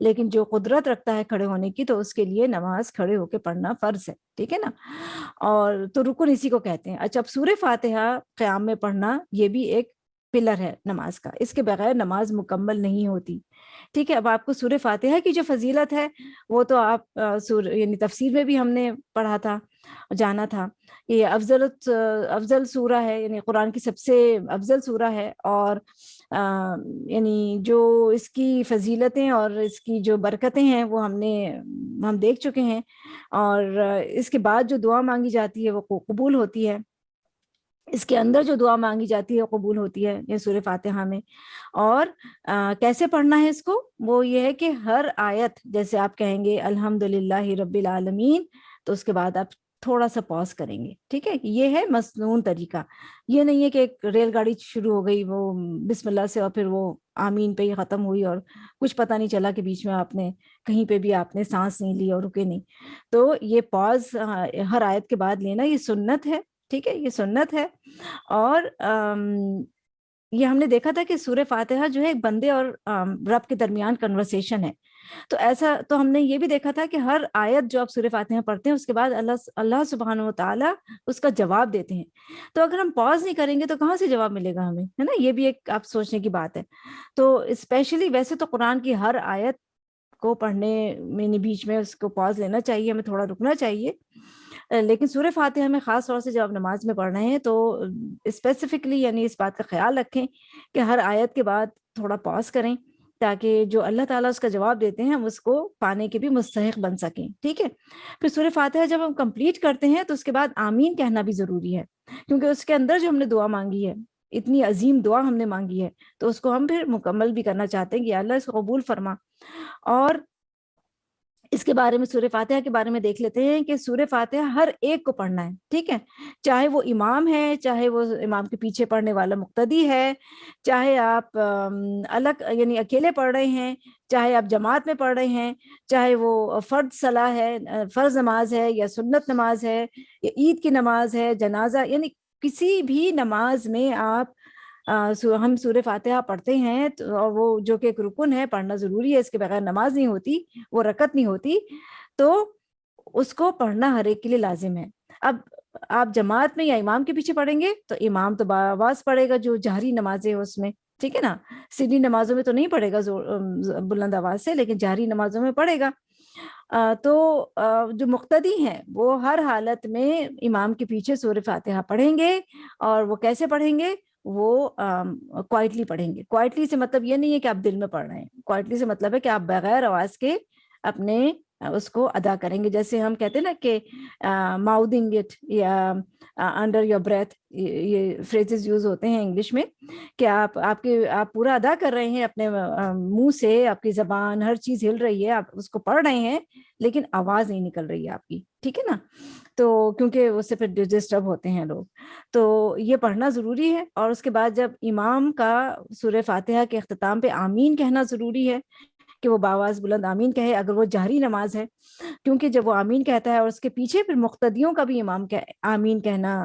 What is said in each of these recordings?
لیکن جو قدرت رکھتا ہے کھڑے ہونے کی تو اس کے لیے نماز کھڑے ہو کے پڑھنا فرض ہے، ٹھیک ہے نا. اور تو رکن اسی کو کہتے ہیں. اچھا، اب سورہ فاتحہ قیام میں پڑھنا یہ بھی ایک پلر ہے نماز کا، اس کے بغیر نماز مکمل نہیں ہوتی. ٹھیک ہے، اب آپ کو سورہ فاتحہ کی جو فضیلت ہے وہ تو آپ یعنی تفسیر میں بھی ہم نے پڑھا تھا، جانا تھا. یہ افضل سورہ ہے، یعنی قرآن کی سب سے افضل سورہ ہے، اور یعنی جو اس کی فضیلتیں اور اس کی جو برکتیں ہیں وہ ہم دیکھ چکے ہیں. اور اس کے بعد جو دعا مانگی جاتی ہے وہ قبول ہوتی ہے. اس کے اندر جو دعا مانگی جاتی ہے وہ قبول ہوتی ہے یہ سورہ فاتحہ میں. اور کیسے پڑھنا ہے اس کو؟ وہ یہ ہے کہ ہر آیت جیسے آپ کہیں گے الحمدللہ رب العالمین، تو اس کے بعد آپ تھوڑا سا پاز کریں گے. ٹھیک ہے، یہ ہے مسنون طریقہ. یہ نہیں ہے کہ ایک ریل گاڑی شروع ہو گئی وہ بسم اللہ سے اور پھر وہ آمین پہ ہی ختم ہوئی اور کچھ پتہ نہیں چلا کہ بیچ میں آپ نے کہیں پہ بھی آپ نے سانس نہیں لی اور رکے نہیں. تو یہ پاز ہر آیت کے بعد لینا یہ سنت ہے. ٹھیک ہے، یہ سنت ہے. اور یہ ہم نے دیکھا تھا کہ سورہ فاتحہ جو ہے ایک بندے اور رب کے درمیان کنورسیشن ہے. تو ایسا تو ہم نے یہ بھی دیکھا تھا کہ ہر آیت جو آپ سورہ فاتحہ پڑھتے ہیں اس کے بعد اللہ سبحانہ و تعالیٰ اس کا جواب دیتے ہیں. تو اگر ہم پاز نہیں کریں گے تو کہاں سے جواب ملے گا ہمیں، ہے نا؟ یہ بھی ایک آپ سوچنے کی بات ہے. تو اسپیشلی ویسے تو قرآن کی ہر آیت کو پڑھنے میں بیچ میں اس کو پاز لینا چاہیے، ہمیں تھوڑا رکنا چاہیے. لیکن سورہ فاتحہ میں خاص طور سے جب آپ نماز میں پڑھ رہے ہیں تو اسپیسیفکلی یعنی اس بات کا خیال رکھیں کہ ہر آیت کے بعد تھوڑا پاز کریں تاکہ جو اللہ تعالیٰ اس کا جواب دیتے ہیں ہم اس کو پانے کے بھی مستحق بن سکیں. ٹھیک ہے، پھر سورہ فاتحہ جب ہم کمپلیٹ کرتے ہیں تو اس کے بعد آمین کہنا بھی ضروری ہے، کیونکہ اس کے اندر جو ہم نے دعا مانگی ہے، اتنی عظیم دعا ہم نے مانگی ہے، تو اس کو ہم پھر مکمل بھی کرنا چاہتے ہیں کہ اللہ اس کو قبول فرما. اور اس کے بارے میں سورہ فاتحہ کے بارے میں دیکھ لیتے ہیں کہ سورہ فاتحہ ہر ایک کو پڑھنا ہے. ٹھیک ہے، چاہے وہ امام ہے، چاہے وہ امام کے پیچھے پڑھنے والا مقتدی ہے، چاہے آپ الگ یعنی اکیلے پڑھ رہے ہیں، چاہے آپ جماعت میں پڑھ رہے ہیں، چاہے وہ فرض صلاح ہے، فرض نماز ہے یا سنت نماز ہے یا عید کی نماز ہے، جنازہ، یعنی کسی بھی نماز میں آپ ہم سورہ فاتحہ پڑھتے ہیں اور وہ جو کہ ایک رکن ہے، پڑھنا ضروری ہے، اس کے بغیر نماز نہیں ہوتی، وہ رکعت نہیں ہوتی، تو اس کو پڑھنا ہر ایک کے لیے لازم ہے. اب آپ جماعت میں یا امام کے پیچھے پڑھیں گے تو امام تو باواز پڑھے گا جو جہری نمازیں اس میں، ٹھیک ہے نا، سری نمازوں میں تو نہیں پڑھے گا بلند آواز سے، لیکن جہری نمازوں میں پڑھے گا. تو جو مقتدی ہیں وہ ہر حالت میں امام کے پیچھے سورہ فاتحہ پڑھیں گے. اور وہ کیسے پڑھیں گے؟ وہ کوائٹلی پڑھیں گے. کوائٹلی سے مطلب یہ نہیں ہے کہ آپ دل میں پڑھ رہے ہیں، کوائٹلی سے مطلب ہے کہ آپ بغیر آواز کے اپنے اس کو ادا کریں گے. جیسے ہم کہتے ہیں نا کہ ماؤتھنگ اٹ یا انڈر یور بریتھ، یہ فریزز یوز ہوتے ہیں انگلش میں کہ آپ پورا ادا کر رہے ہیں اپنے منہ سے، آپ کی زبان ہر چیز ہل رہی ہے، آپ اس کو پڑھ رہے ہیں لیکن آواز نہیں نکل رہی ہے آپ کی. ٹھیک ہے نا، تو کیونکہ اس سے پھر ڈسٹرب ہوتے ہیں لوگ، تو یہ پڑھنا ضروری ہے. اور اس کے بعد جب امام کا سورہ فاتحہ کے اختتام پہ آمین کہنا ضروری ہے کہ وہ باواز بلند آمین کہے اگر وہ جہری نماز ہے، کیونکہ جب وہ آمین کہتا ہے اور اس کے پیچھے پھر مقتدیوں کا بھی امام آمین کہنا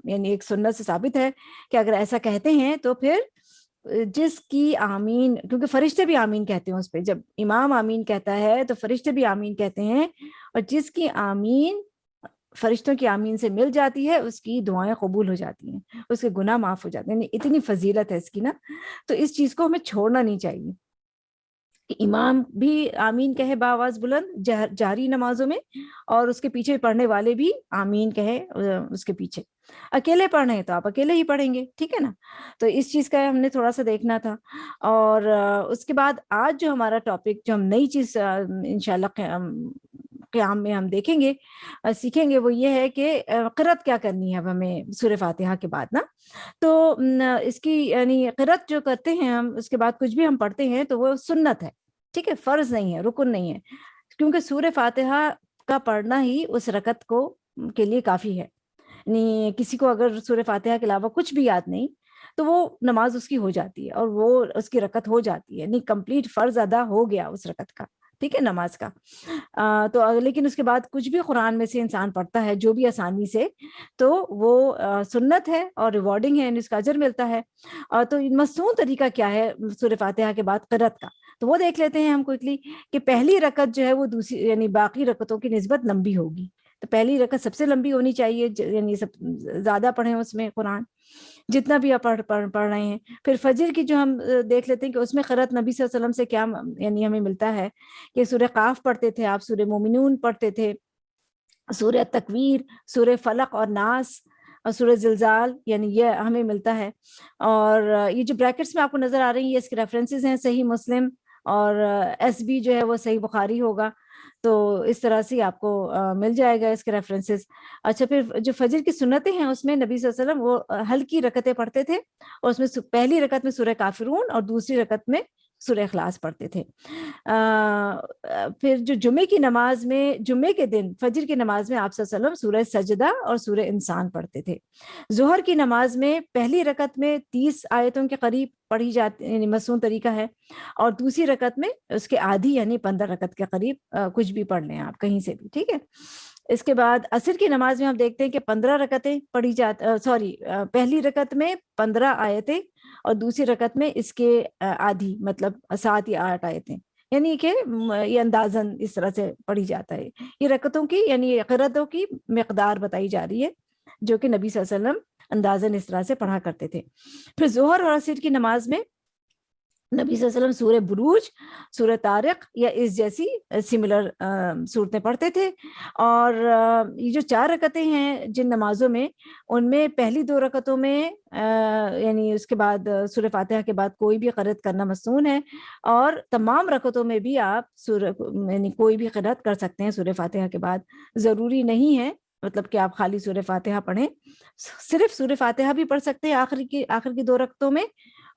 یعنی ایک سنت سے ثابت ہے کہ اگر ایسا کہتے ہیں تو پھر جس کی آمین، کیونکہ فرشتے بھی آمین کہتے ہیں اس پہ، جب امام آمین کہتا ہے تو فرشتے بھی آمین کہتے ہیں، اور جس کی آمین فرشتوں کی آمین سے مل جاتی ہے اس کی دعائیں قبول ہو جاتی ہیں، اس کے گناہ معاف ہو جاتے ہیں. اتنی فضیلت ہے اس کی نا، تو اس چیز کو ہمیں چھوڑنا نہیں چاہیے کہ امام بھی آمین کہے باواز بلند جاری نمازوں میں، اور اس کے پیچھے پڑھنے والے بھی آمین کہے اس کے پیچھے. اکیلے پڑھ رہے ہیں تو آپ اکیلے ہی پڑھیں گے، ٹھیک ہے نا. تو اس چیز کا ہم نے تھوڑا سا دیکھنا تھا. اور اس کے بعد آج جو ہمارا ٹاپک، جو ہم نئی چیز انشاءاللہ قیام میں ہم دیکھیں گے، سیکھیں گے، وہ یہ ہے کہ قرأت کیا کرنی ہے اب ہمیں سورہ فاتحہ کے بعد نا. تو اس کی یعنی قرأت جو کرتے ہیں ہم اس کے بعد کچھ بھی ہم پڑھتے ہیں تو وہ سنت ہے، ٹھیک ہے، فرض نہیں ہے، رکن نہیں ہے، کیونکہ سورہ فاتحہ کا پڑھنا ہی اس رکعت کے لیے کافی ہے. یعنی کسی کو اگر سورہ فاتحہ کے علاوہ کچھ بھی یاد نہیں تو وہ نماز اس کی ہو جاتی ہے اور وہ اس کی رکعت ہو جاتی ہے، یعنی کمپلیٹ فرض ادا ہو گیا اس رکعت کا، ٹھیک ہے، نماز کا. تو لیکن اس کے بعد کچھ بھی قرآن میں سے انسان پڑھتا ہے جو بھی آسانی سے، تو وہ سنت ہے اور ریوارڈنگ ہے، اس کا اجر ملتا ہے. تو مسنون طریقہ کیا ہے سورہ فاتحہ کے بعد قرأت کا؟ تو وہ دیکھ لیتے ہیں ہم کوئکلی کہ پہلی رکعت جو ہے وہ دوسری یعنی باقی رکعتوں کی نسبت لمبی ہوگی. تو پہلی رکعت سب سے لمبی ہونی چاہیے, یعنی سب زیادہ پڑھیں اس میں قرآن جتنا بھی آپ پڑھ رہے ہیں. پھر فجر کی جو ہم دیکھ لیتے ہیں کہ اس میں قرأت نبی صلی اللہ علیہ وسلم سے کیا یعنی ہمیں ملتا ہے کہ سورہ قاف پڑھتے تھے آپ, سورہ مومنون پڑھتے تھے, سورہ تکویر, سورہ فلق اور ناس اور سورہ زلزال, یعنی یہ ہمیں ملتا ہے. اور یہ جو بریکٹس میں آپ کو نظر آ رہی ہیں یہ اس کے ریفرنسز ہیں, صحیح مسلم اور ایس بی جو ہے وہ صحیح بخاری ہوگا. تو اس طرح سے آپ کو مل جائے گا اس کے ریفرنسز. اچھا, پھر جو فجر کی سنتیں ہیں اس میں نبی صلی اللہ علیہ وسلم وہ ہلکی رکعتیں پڑھتے تھے, اور اس میں پہلی رکعت میں سورہ کافرون اور دوسری رکعت میں سورہ اخلاص پڑھتے تھے. پھر جو جمعے کی نماز میں, جمعے کے دن فجر کی نماز میں آپ صلی اللہ علیہ وسلم سورہ سجدہ اور سورہ انسان پڑھتے تھے. ظہر کی نماز میں پہلی رکعت میں 30 آیتوں کے قریب پڑھی جاتی, یعنی مسنون طریقہ ہے, اور دوسری رکعت میں اس کے آدھی یعنی 15 رکعت کے قریب کچھ بھی پڑھ لیں آپ کہیں سے بھی, ٹھیک ہے. اس کے بعد عصر کی نماز میں ہم دیکھتے ہیں کہ 15 رکعتیں پڑھی پہلی رکعت میں 15 آیتیں اور دوسری رکعت میں اس کے آدھی, مطلب 7 یا 8 آیتیں, یعنی کہ یہ اندازاً اس طرح سے پڑھی جاتا ہے. یہ رکعتوں کی یعنی قرأتوں کی مقدار بتائی جا رہی ہے جو کہ نبی صلی اللہ علیہ وسلم اندازاً اس طرح سے پڑھا کرتے تھے. پھر ظہر اور عصر کی نماز میں نبی صلی اللہ علیہ وسلم سورہ بروج, سورہ طارق یا اس جیسی سملر صورتیں پڑھتے تھے. اور یہ جو 4 رکعتیں ہیں جن نمازوں میں, ان میں پہلی 2 رکعتوں میں یعنی اس کے بعد سورہ فاتحہ کے بعد کوئی بھی قرأت کرنا مسنون ہے, اور تمام رکعتوں میں بھی آپ یعنی کوئی بھی قرأت کر سکتے ہیں سورہ فاتحہ کے بعد. ضروری نہیں ہے مطلب کہ آپ خالی سورہ فاتحہ پڑھیں, صرف سورہ فاتحہ بھی پڑھ سکتے ہیں آخر کی 2 رکعتوں میں,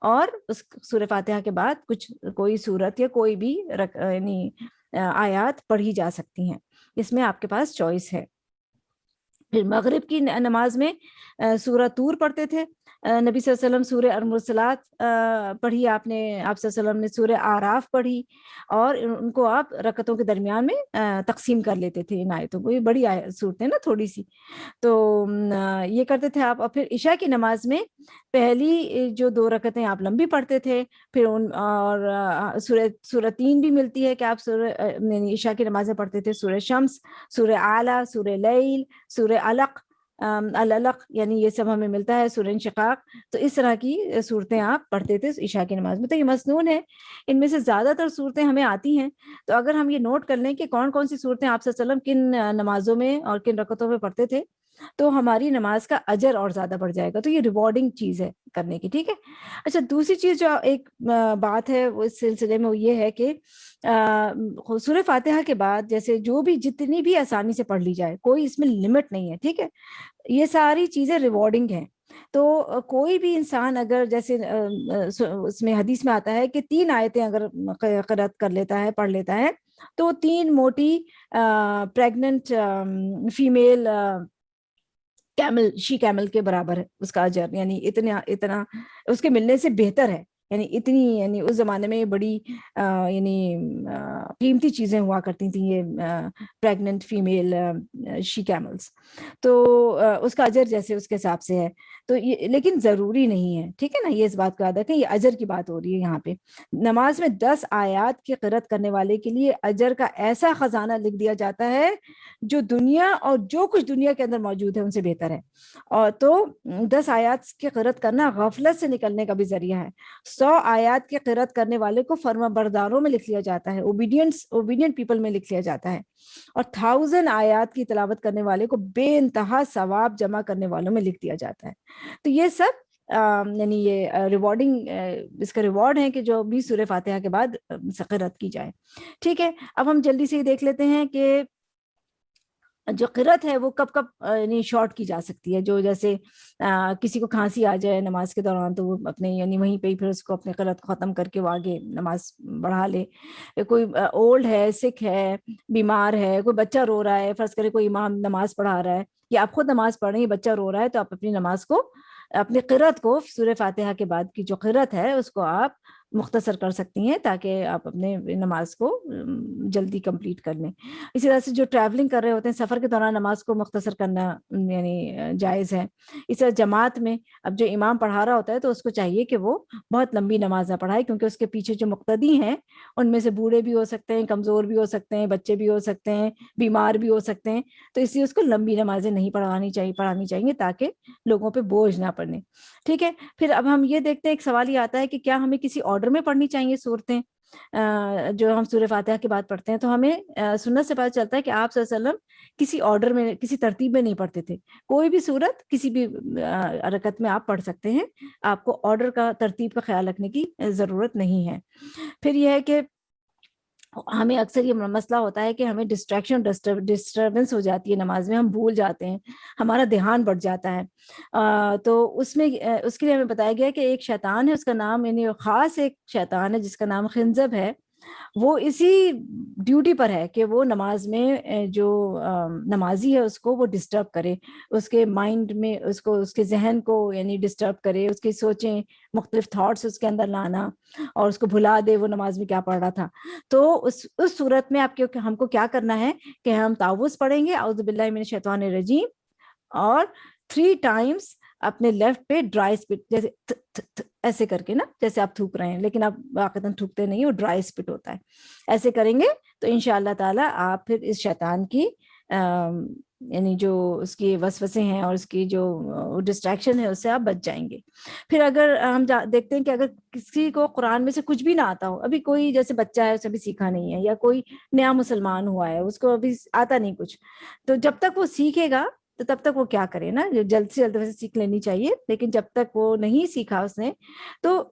اور اس سورہ فاتحہ کے بعد کوئی سورت یا کوئی بھی یعنی آیات پڑھی جا سکتی ہیں, اس میں آپ کے پاس چوائس ہے. پھر مغرب کی نماز میں سورہ طور پڑھتے تھے نبی صلی اللہ علیہ وسلم, سورہ المرسلات پڑھی آپ نے, آپ صلی اللہ علیہ وسلم نے سورہ آراف پڑھی, اور ان کو آپ رکعتوں کے درمیان میں تقسیم کر لیتے تھے ان آیتوں کو. یہ بڑی صورتیں نا تھوڑی سی, تو یہ کرتے تھے آپ. اور پھر عشاء کی نماز میں پہلی جو 2 رکعتیں آپ لمبی پڑھتے تھے, پھر اور سورہ 3 بھی ملتی ہے کہ آپ عشاء کی نمازیں پڑھتے تھے, سورہ شمس, سورہ اعلیٰ, سورہ لیل, سورہ علق, العلق یعنی یہ سب ہمیں ملتا ہے, سورہ انشقاق. تو اس طرح کی صورتیں آپ پڑھتے تھے عشاء کی نماز میں. تو یہ مسنون ہے, ان میں سے زیادہ تر صورتیں ہمیں آتی ہیں. تو اگر ہم یہ نوٹ کر لیں کہ کون کون سی صورتیں آپ صلی اللہ علیہ وسلم کن نمازوں میں اور کن رکعتوں میں پڑھتے تھے, تو ہماری نماز کا اجر اور زیادہ بڑھ جائے گا. تو یہ ریوارڈنگ چیز ہے کرنے کی, ٹھیک ہے. اچھا, دوسری چیز جو ایک بات ہے وہ اس سلسلے میں وہ یہ ہے کہ سورہ فاتحہ کے بعد جیسے جو بھی جتنی بھی آسانی سے پڑھ لی جائے, کوئی اس میں لمٹ نہیں ہے, ٹھیک ہے. یہ ساری چیزیں ریوارڈنگ ہیں. تو کوئی بھی انسان اگر جیسے اس میں حدیث میں آتا ہے کہ 3 آیتیں اگر قرأت کر لیتا ہے, پڑھ لیتا ہے, تو 3 موٹی پریگننٹ فیمیل کیمل, شی کیمل کے برابر ہے اس کا اجر, یعنی اتنا اس کے ملنے سے بہتر ہے. یعنی اتنی یعنی اس زمانے میں بڑی یعنی قیمتی چیزیں ہوا کرتی تھیں یہ پریگننٹ فیمیل شی کیملز. تو اس کا اجر جیسے اس کے حساب سے ہے. تو یہ لیکن ضروری نہیں ہے, ٹھیک ہے نا. یہ اس بات کو یاد رکھیں, یہ اجر کی بات ہو رہی ہے یہاں پہ. نماز میں 10 آیات کی قرأت کرنے والے کے لیے اجر کا ایسا خزانہ لکھ دیا جاتا ہے جو دنیا اور جو کچھ دنیا کے اندر موجود ہے ان سے بہتر ہے. اور تو 10 آیات کی قرأت کرنا غفلت سے نکلنے کا بھی ذریعہ ہے. 100 آیات کی قرأت کرنے والے کو فرما برداروں میں لکھ لیا جاتا ہے, اوبیڈینٹ پیپل میں لکھ لیا جاتا ہے. اور 1000 آیات کی تلاوت کرنے والے کو بے انتہا ثواب جمع کرنے والوں میں لکھ دیا جاتا ہے. تو یہ سب یعنی یہ ریوارڈنگ, اس کا ریوارڈ ہے کہ جو بھی سورہ فاتحہ کے بعد قرأت کی جائے, ٹھیک ہے. اب ہم جلدی سے یہ دیکھ لیتے ہیں کہ جو قرأت ہے وہ کب یعنی شارٹ کی جا سکتی ہے. جو جیسے کسی کو کھانسی آ جائے نماز کے دوران, تو وہ اپنے یعنی وہیں پہ ہی پھر اس کو اپنے قرأت کو ختم کر کے وہ آگے نماز بڑھا لے. کوئی اولڈ ہے, سکھ ہے, بیمار ہے, کوئی بچہ رو رہا ہے, فرض کرے کوئی امام نماز پڑھا رہا ہے یا آپ خود نماز پڑھ رہے ہیں, بچہ رو رہا ہے, تو آپ اپنی نماز کو, اپنی قرأت کو سورہ فاتحہ کے بعد کی جو قرأت ہے اس کو آپ مختصر کر سکتی ہیں تاکہ آپ اپنے نماز کو جلدی کمپلیٹ کر لیں. اسی طرح سے جو ٹریولنگ کر رہے ہوتے ہیں سفر کے دوران نماز کو مختصر کرنا یعنی جائز ہے. اس طرح جماعت میں اب جو امام پڑھا رہا ہوتا ہے تو اس کو چاہیے کہ وہ بہت لمبی نماز نہ پڑھائے، کیونکہ اس کے پیچھے جو مقتدی ہیں ان میں سے بوڑھے بھی ہو سکتے ہیں، کمزور بھی ہو سکتے ہیں، بچے بھی ہو سکتے ہیں، بیمار بھی ہو سکتے ہیں. تو اس لیے اس کو لمبی نمازیں نہیں پڑھانی چاہیے تاکہ لوگوں پہ بوجھ نہ پڑنے. ٹھیک ہے. پھر اب ہم یہ دیکھتے ہیں، ایک سوال یہ آتا ہے کہ کیا ہمیں کسی آرڈر میں پڑھنی چاہیے صورتیں؟ جو ہم سورہ فاتحہ کی بات پڑھتے ہیں تو ہمیں سنت سے پتہ چلتا ہے کہ آپ صلی اللہ علیہ وسلم کسی آرڈر میں، کسی ترتیب میں نہیں پڑھتے تھے. کوئی بھی صورت کسی بھی رکعت میں آپ پڑھ سکتے ہیں، آپ کو آرڈر کا، ترتیب کا خیال رکھنے کی ضرورت نہیں ہے. پھر یہ ہے کہ ہمیں اکثر یہ مسئلہ ہوتا ہے کہ ہمیں ڈسٹربنس ہو جاتی ہے نماز میں، ہم بھول جاتے ہیں، ہمارا دھیان بڑھ جاتا ہے. تو اس کے لیے ہمیں بتایا گیا کہ ایک شیطان ہے، اس کا نام یعنی خاص ایک شیطان ہے جس کا نام خنزب ہے. وہ اسی ڈیوٹی پر ہے کہ وہ نماز میں جو نمازی ہے اس کو وہ ڈسٹرب کرے، اس کے مائنڈ میں اس کے ذہن کو یعنی ڈسٹرب کرے، اس کی سوچیں، مختلف تھاٹس اس کے اندر لانا اور اس کو بھلا دے وہ نماز میں کیا پڑھ رہا تھا. تو اس صورت میں ہم کو کیا کرنا ہے کہ ہم تعوذ پڑھیں گے، اعوذ باللہ من الشیطان الرجیم، اور 3 times اپنے لیفٹ پہ ڈرائی اسپٹ، جیسے ایسے کر کے نا، جیسے آپ تھوک رہے ہیں لیکن آپ واقعتاً تھوکتے نہیں، وہ ڈرائی اسپٹ ہوتا ہے. ایسے کریں گے تو انشاءاللہ تعالی آپ پھر اس شیطان کی یعنی جو اس کی وسوسے ہیں اور اس کی جو ڈسٹریکشن ہے اس سے آپ بچ جائیں گے. پھر اگر ہم دیکھتے ہیں کہ اگر کسی کو قرآن میں سے کچھ بھی نہ آتا ہو، ابھی کوئی جیسے بچہ ہے اسے ابھی سیکھا نہیں ہے، یا کوئی نیا مسلمان ہوا ہے اس کو ابھی آتا نہیں کچھ، تو جب تک وہ سیکھے گا تو تب تک وہ کیا کرے نا، جلد سے جلد ویسے سیکھ لینی چاہیے. لیکن جب تک وہ نہیں سیکھا اس نے تو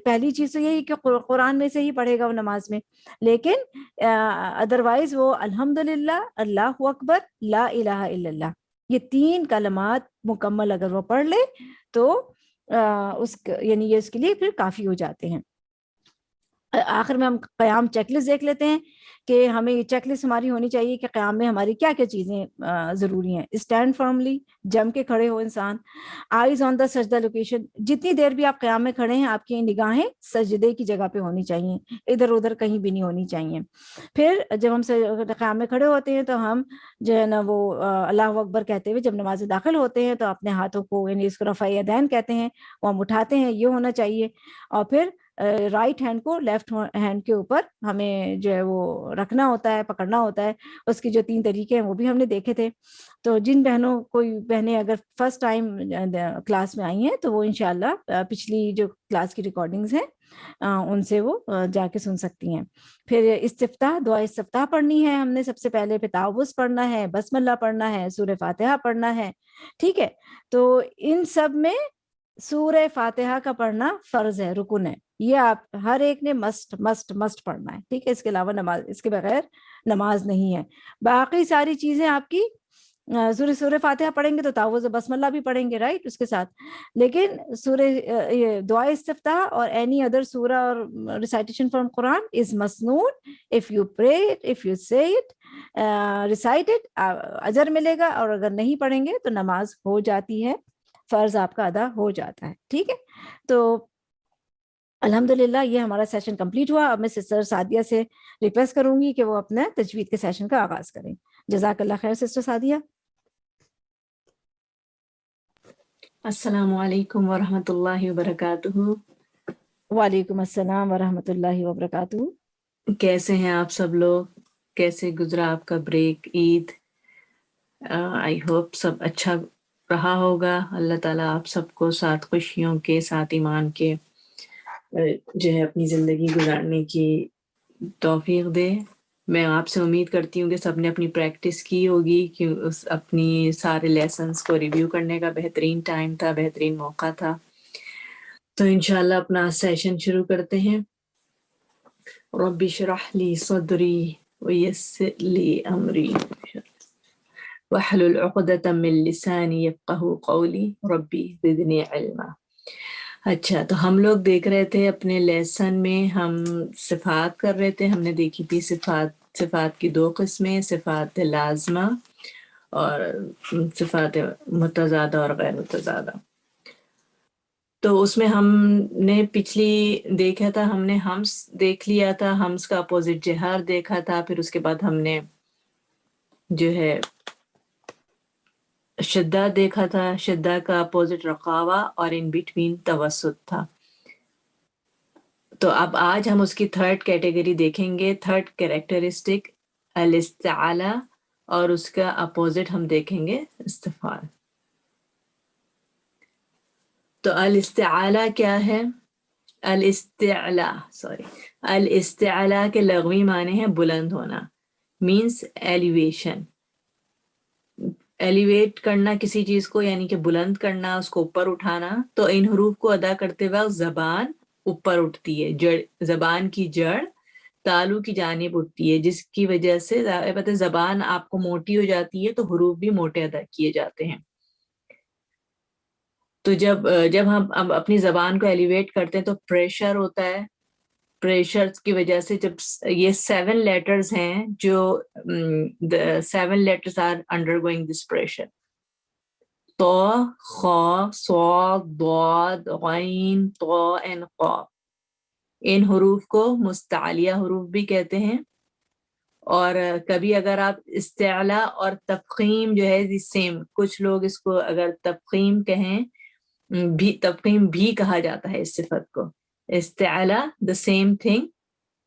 پہلی چیز تو یہی کہ قرآن میں سے ہی پڑھے گا وہ نماز میں. لیکن ادروائز وہ الحمدللہ، اللہ اکبر، لا الہ الا اللہ، یہ 3 کلمات مکمل اگر وہ پڑھ لے تو یعنی یہ اس کے لیے پھر کافی ہو جاتے ہیں. آخر میں ہم قیام چیک لسٹ دیکھ لیتے ہیں کہ ہمیں یہ چیک لسٹ ہماری ہونی چاہیے کہ قیام میں ہماری کیا کیا چیزیں ضروری ہیں. اسٹینڈ فرملی، جم کے کھڑے ہو انسان. آئیز آن دا سجدہ لوکیشن، جتنی دیر بھی آپ قیام میں کھڑے ہیں آپ کی نگاہیں سجدے کی جگہ پہ ہونی چاہیے، ادھر ادھر کہیں بھی نہیں ہونی چاہیے. پھر جب ہم قیام میں کھڑے ہوتے ہیں تو ہم جو ہے نا وہ اللہ اکبر کہتے ہوئے جب نماز داخل ہوتے ہیں تو اپنے ہاتھوں کو، یعنی اس کو رفع یدین کہتے ہیں، وہ ہم اٹھاتے ہیں، یہ ہونا چاہیے. اور پھر رائٹ ہینڈ کو لیفٹ ہینڈ کے اوپر ہمیں جو ہے وہ رکھنا ہوتا ہے، پکڑنا ہوتا ہے. اس کی جو 3 طریقے ہیں وہ بھی ہم نے دیکھے تھے. تو جن کوئی بہنیں اگر فرسٹ ٹائم کلاس میں آئی ہیں تو وہ انشاءاللہ پچھلی جو کلاس کی ریکارڈنگز ہیں ان سے وہ جا کے سن سکتی ہیں. پھر استفتاح، دعا استفتاح پڑھنی ہے ہم نے سب سے پہلے، پھر تعوذ پڑھنا ہے، بسم اللہ پڑھنا ہے، سورہ فاتحہ پڑھنا ہے. ٹھیک ہے. تو ان سب میں سورہ فاتحہ کا پڑھنا فرض ہے، رکن ہے. یہ آپ ہر ایک نے مسٹ پڑھنا ہے. ٹھیک ہے. اس کے علاوہ نماز، اس کے بغیر نماز نہیں ہے. باقی ساری چیزیں آپ کی سورہ فاتحہ پڑھیں گے تو تعوذ بسم اللہ بھی پڑھیں گے، رائٹ، اس کے ساتھ. لیکن سورہ دعا استفتاح اور اینی ادر سورہ اور ریسائٹیشن فرام قرآن از مسنون. if you pray it, if you say it, recite it, اجر ملے گا. اور اگر نہیں پڑھیں گے تو نماز ہو جاتی ہے، فرض آپ کا ادا ہو جاتا ہے. ٹھیک ہے. تو الحمدللہ یہ ہمارا سیشن کمپلیٹ ہوا. اب میں سسٹر سعدیہ سے ریکویسٹ کروں گی کہ وہ اپنا تجوید کے سیشن کا آغاز کریں. جزاک اللہ خیر سسٹر سعدیہ. السلام علیکم ورحمۃ اللہ وبرکاتہ. وعلیکم السلام ورحمۃ اللہ وبرکاتہ. کیسے ہیں آپ سب لوگ؟ کیسے گزرا آپ کا بریک، عید؟ آئی ہوپ سب اچھا رہا ہوگا. اللہ تعالیٰ آپ سب کو ساتھ خوشیوں کے، ساتھ ایمان کے جو ہے اپنی زندگی گزارنے کی توفیق دے. میں آپ سے امید کرتی ہوں کہ سب نے اپنی پریکٹس کی ہوگی، کہ اپنی سارے لیسنس کو ریویو کرنے کا بہترین ٹائم تھا، بہترین موقع تھا. تو انشاءاللہ اپنا سیشن شروع کرتے ہیں. رب اشرح لی صدری ویسر لی امری واحلل عقدۃ من لسانی یفقہوا قولی ربی زدنی علما. اچھا، تو ہم لوگ دیکھ رہے تھے اپنے لیسن میں، ہم صفات کر رہے تھے. ہم نے دیکھی تھی صفات کی 2 قسمیں، صفات لازمہ اور صفات متضادہ اور غیر متضادہ. تو اس میں ہم نے پچھلی دیکھا تھا، ہم نے ہمس دیکھ لیا تھا، ہمس کا اپوزٹ جہار دیکھا تھا، پھر اس کے بعد ہم نے جو ہے شدہ دیکھا تھا، شدہ کا اپوزٹ رخاوہ، اور ان بٹوین توسط تھا. تو اب آج ہم اس کی تھرڈ کیٹیگری دیکھیں گے، تھرڈ کیریکٹرسٹک الاستعالہ، اور اس کا اپوزٹ ہم دیکھیں گے استفال. تو الاستعالہ کیا ہے؟ الاستعلاء کے لغوی معنی ہے بلند ہونا، مینس ایلیویشن. ایلیویٹ کرنا کسی چیز کو، یعنی کہ بلند کرنا، اس کو اوپر اٹھانا. تو ان حروف کو ادا کرتے وقت زبان اوپر اٹھتی ہے، زبان کی جڑ تالو کی جانب اٹھتی ہے، جس کی وجہ سے زبان آپ کو موٹی ہو جاتی ہے تو حروف بھی موٹے ادا کیے جاتے ہیں. تو جب ہم اپنی زبان کو ایلیویٹ کرتے ہیں تو پریشر ہوتا ہے. پریشر کی وجہ سے جب یہ 7 لیٹرز ہیں، جو 7 letters are undergoing this pressure, تو، خا، صاد، ضاد، غین، طا اینڈ قاف، ان حروف کو مستعلیہ حروف بھی کہتے ہیں. اور کبھی اگر آپ استعلا اور تفخیم جو ہے سیم، کچھ لوگ اس کو اگر تفخیم کہیں بھی، تفخیم بھی کہا جاتا ہے اس صفت کو. استعلا the same thing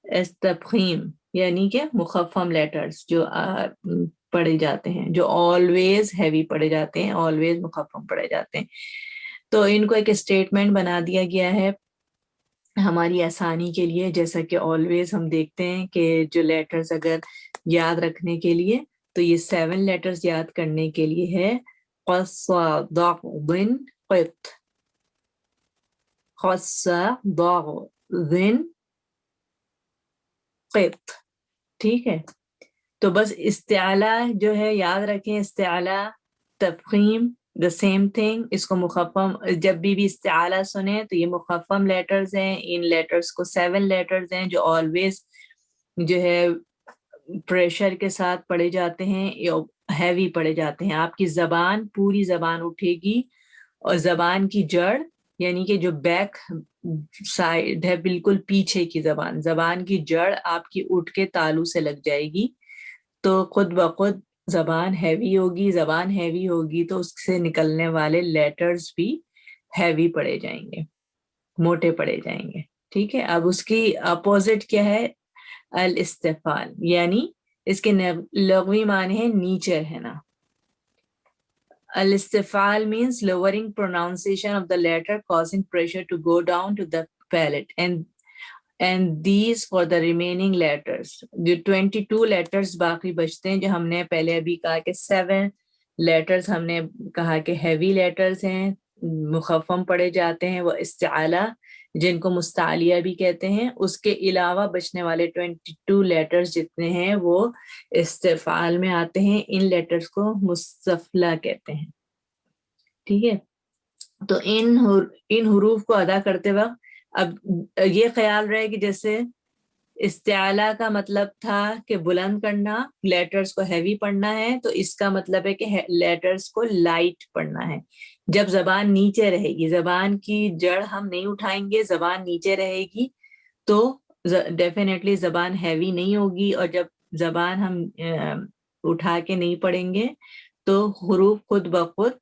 as تفخیم، یعنی کہ مخفم لیٹرز جو پڑھے جاتے ہیں، جو always ہیوی پڑھے جاتے ہیں، always مخفم پڑھے جاتے ہیں. تو ان کو ایک اسٹیٹمنٹ بنا دیا گیا ہے ہماری آسانی کے لیے. جیسا کہ always ہم دیکھتے ہیں کہ جو لیٹرز اگر یاد رکھنے کے لیے، تو یہ 7 لیٹرز یاد کرنے کے لیے ہے قص ضع ضن قط، قص ضع ضن قط. ٹھیک ہے، تو بس استعلا جو ہے یاد رکھیں، استعلا تفخیم the same thing. اس کو مخفم، جب بھی استعلا سنیں تو یہ مخفم لیٹرز ہیں. ان لیٹرز کو 7 لیٹرز ہیں جو always جو ہے پریشر کے ساتھ پڑھے جاتے ہیں، ہیوی پڑھے جاتے ہیں. آپ کی زبان، پوری زبان اٹھے گی، اور زبان کی جڑ، یعنی کہ جو بیک سائڈ ہے، بالکل پیچھے کی زبان کی جڑ آپ کی اٹھ کے تالو سے لگ جائے گی. تو خود بخود زبان ہیوی ہوگی. زبان ہیوی ہوگی تو اس سے نکلنے والے لیٹرز بھی ہیوی پڑے جائیں گے، موٹے پڑے جائیں گے. ٹھیک ہے، اب اس کی اپوزٹ کیا ہے؟ الاستفال، یعنی اس کے لغوی معنی ہے نیچے رہنا. الاستفال means lowering pronunciation of the letter, causing pressure to go down to the palate, and these for the remaining letters. جو 22 letters باقی بچتے ہیں، جو ہم نے پہلے ابھی کہا کہ 7 letters ہم نے کہا کہ heavy letters ہیں، مخفم پڑھے جاتے ہیں، وہ استعلا جن کو مستعلیہ بھی کہتے ہیں. اس کے علاوہ بچنے والے 22 لیٹرز جتنے ہیں وہ استفعال میں آتے ہیں. ان لیٹرز کو مستفلا کہتے ہیں. ٹھیک ہے، تو ان حروف کو ادا کرتے وقت اب یہ خیال رہے کہ جیسے استعلا کا مطلب تھا کہ بلند کرنا، لیٹرز کو ہیوی پڑھنا ہے، تو اس کا مطلب ہے کہ لیٹرز کو لائٹ پڑھنا ہے. جب زبان نیچے رہے گی، زبان کی جڑ ہم نہیں اٹھائیں گے، زبان نیچے رہے گی، تو ڈیفینیٹلی زبان ہیوی نہیں ہوگی. اور جب زبان ہم اٹھا کے نہیں پڑھیں گے تو حروف خود بخود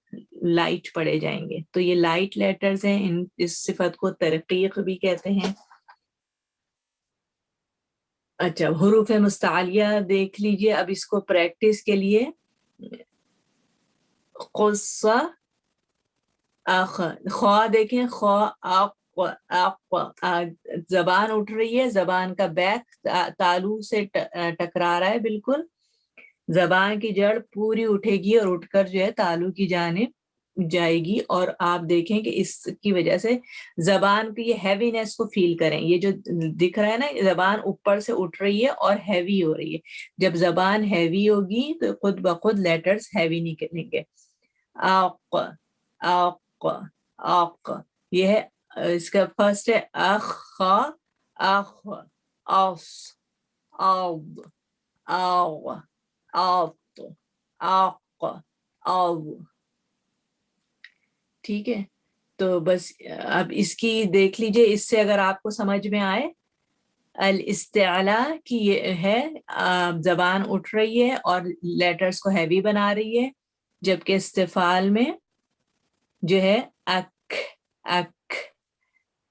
لائٹ پڑے جائیں گے. تو یہ لائٹ لیٹرز ہیں. اس صفت کو ترقیق بھی کہتے ہیں. اچھا، حروف مستعلیہ دیکھ لیجئے. اب اس کو پریکٹس کے لیے قصہ خوا دیکھیں، خوا زبان اٹھ رہی ہے، زبان کا بیک تالو سے ٹکرا رہا ہے. بالکل زبان کی جڑ پوری اٹھے گی اور اٹھ کر جو ہے تالو کی جانب جائے گی. اور آپ دیکھیں کہ اس کی وجہ سے زبان کی یہ ہیوینس کو فیل کریں. یہ جو دکھ رہا ہے نا، زبان اوپر سے اٹھ رہی ہے اور ہیوی ہو رہی ہے. جب زبان ہیوی ہوگی تو خود بخود لیٹرز ہیوی نکلیں گے. آق، آق، آق، یہ ہے اس کا فرسٹ ہے اخ، اخ، اوس، اوض، اوغ، آط، آق، آو. ٹھیک ہے، تو بس اب اس کی دیکھ لیجئے، اس سے اگر آپ کو سمجھ میں آئے الاستعلا کی یہ ہے زبان اٹھ رہی ہے اور لیٹرز کو ہیوی بنا رہی ہے، جبکہ استفال میں جو ہے اک اک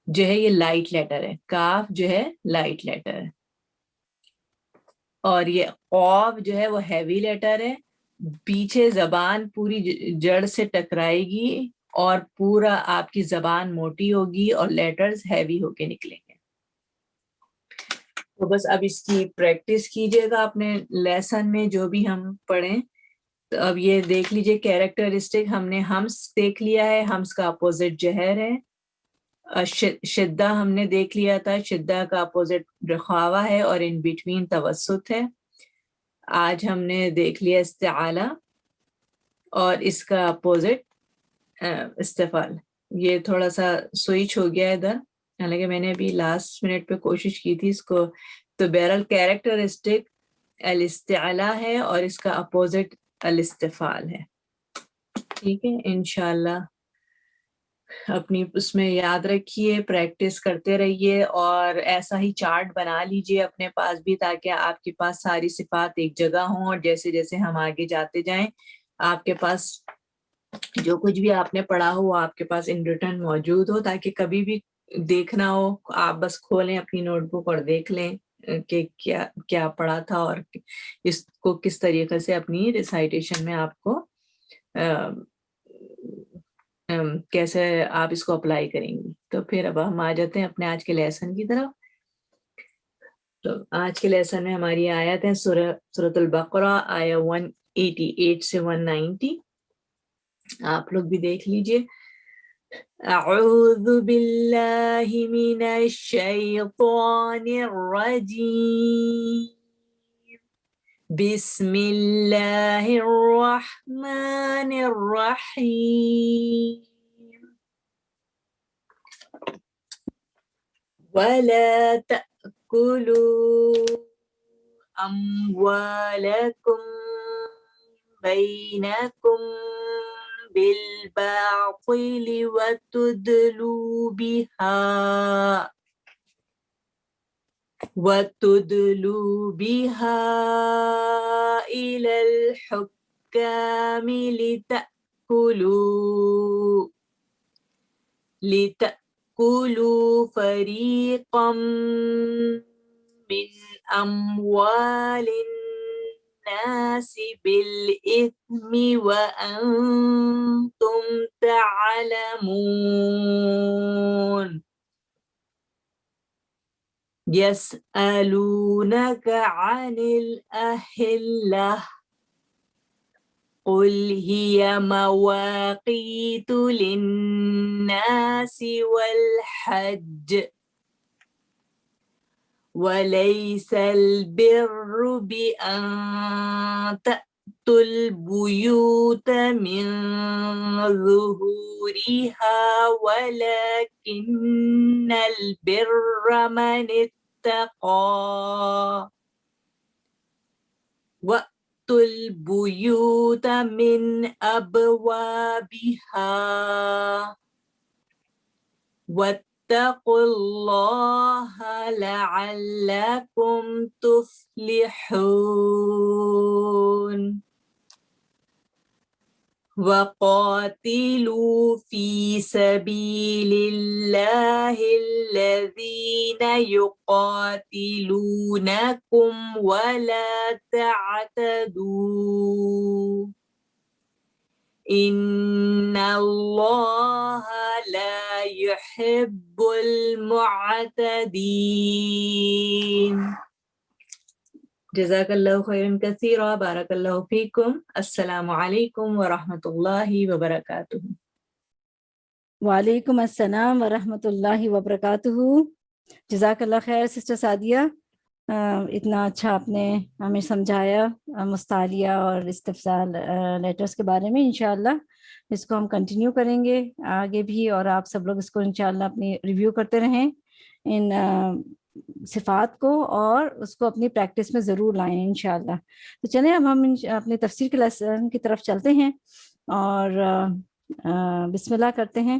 جو ہے یہ لائٹ لیٹر ہے، کاف جو ہے لائٹ لیٹر ہے، اور یہ قاف جو ہے وہ ہیوی لیٹر ہے. پیچھے زبان پوری جڑ سے ٹکرائے گی اور پورا آپ کی زبان موٹی ہوگی اور لیٹرز ہیوی ہو کے نکلیں گے. تو بس اب اس کی پریکٹس کیجئے گا اپنے لیسن میں جو بھی ہم پڑھیں. تو اب یہ دیکھ لیجئے کیریکٹرسٹک ہم نے ہمس دیکھ لیا ہے، ہمس کا اپوزٹ جہر ہے. شدہ ہم نے دیکھ لیا تھا، شدہ کا اپوزٹ رخاوہ ہے اور ان بیٹوین توسط ہے. آج ہم نے دیکھ لیا استعالہ اور اس کا اپوزٹ استفال. یہ تھوڑا سا سوئچ ہو گیا ہے ادھر، حالانکہ میں نے ابھی لاسٹ منٹ پہ کوشش کی تھی اس کو. تو بہرحال کیریکٹرسٹک الاستعلا ہے اور اس کا اپوزٹ الاستفال ہے. ٹھیک ہے، انشاءاللہ اپنی اس میں یاد رکھیے، پریکٹس کرتے رہیے اور ایسا ہی چارٹ بنا لیجئے اپنے پاس بھی، تاکہ آپ کے پاس ساری صفات ایک جگہ ہوں اور جیسے جیسے ہم آگے جاتے جائیں آپ کے پاس جو کچھ بھی آپ نے پڑھا ہو وہ آپ کے پاس ان ریٹرن موجود ہو، تاکہ کبھی بھی دیکھنا ہو آپ بس کھولیں اپنی نوٹ بک اور دیکھ لیں کہ کیا پڑھا تھا اور اس کو کس طریقے سے اپنی ریسائٹیشن میں آپ کو کیسے آپ اس کو اپلائی کریں گی. تو پھر اب ہم آ جاتے ہیں اپنے آج کے لیسن کی طرف. تو آج کے لیسن میں ہماری آیت ہے سورۃ البقرہ آیہ 188 سے 190. آپ لوگ بھی دیکھ لیجئے. اعوذ باللہ من الشیطان الرجیم، بسم اللہ الرحمن الرحیم. وَلَا تَأْكُلُوا أَمْوَالَكُمْ بَيْنَكُمْ بِالْبَاطِلِ وَتُدْلُوا بِهَا إِلَى الْحُكَّامِ لِتَأْكُلُوا فَرِيقًا مِّنْ أَمْوَالِ النَّاسِ بِالْإِثْمِ وَأَنْتُمْ تَعْلَمُونَ. يَسْأَلُونَكَ عَنِ الْأَهِلَّةِ قُلْ هِيَ مَوَاقِيتُ لِلنَّاسِ وَالْحَجِّ وَلَيْسَ الْبِرُّ بِأَنْ تَأْتُوا الْبُيُوتَ مِنْ ظُهُورِهَا وَلَكِنَّ الْبِرَّ مَنِ اتَّقَى وَأْتُوا الْبُيُوتَ مِنْ أَبْوَابِهَا وَاتَّقُوا اللَّهَ لَعَلَّكُمْ تُفْلِحُونَ. وَقَاتِلُوا فِي سَبِيلِ اللَّهِ الَّذِينَ يُقَاتِلُونَكُمْ وَلَا تَعْتَدُوا إِنَّ اللَّهَ لَا يُحِبُّ الْمُعْتَدِينَ. جزاک اللہ خیرا کثیرا، بارک اللہ فیکم. السلام علیکم ورحمۃ اللہ وبرکاتہ. وعلیکم السلام ورحمۃ اللہ وبرکاتہ. جزاک اللہ خیر سسٹر سعدیہ، اتنا اچھا آپ نے ہمیں سمجھایا مستعلیہ اور استفضال لیٹرز کے بارے میں. انشاءاللہ اس کو ہم کنٹینیو کریں گے آگے بھی، اور آپ سب لوگ اس کو انشاءاللہ اپنی ریویو کرتے رہیں ان صفات کو، اور اس کو اپنی پریکٹس میں ضرور لائیں انشاءاللہ. تو چلیں اب ہم اپنے تفسیر کے لیسن کی طرف چلتے ہیں اور بسم اللہ کرتے ہیں.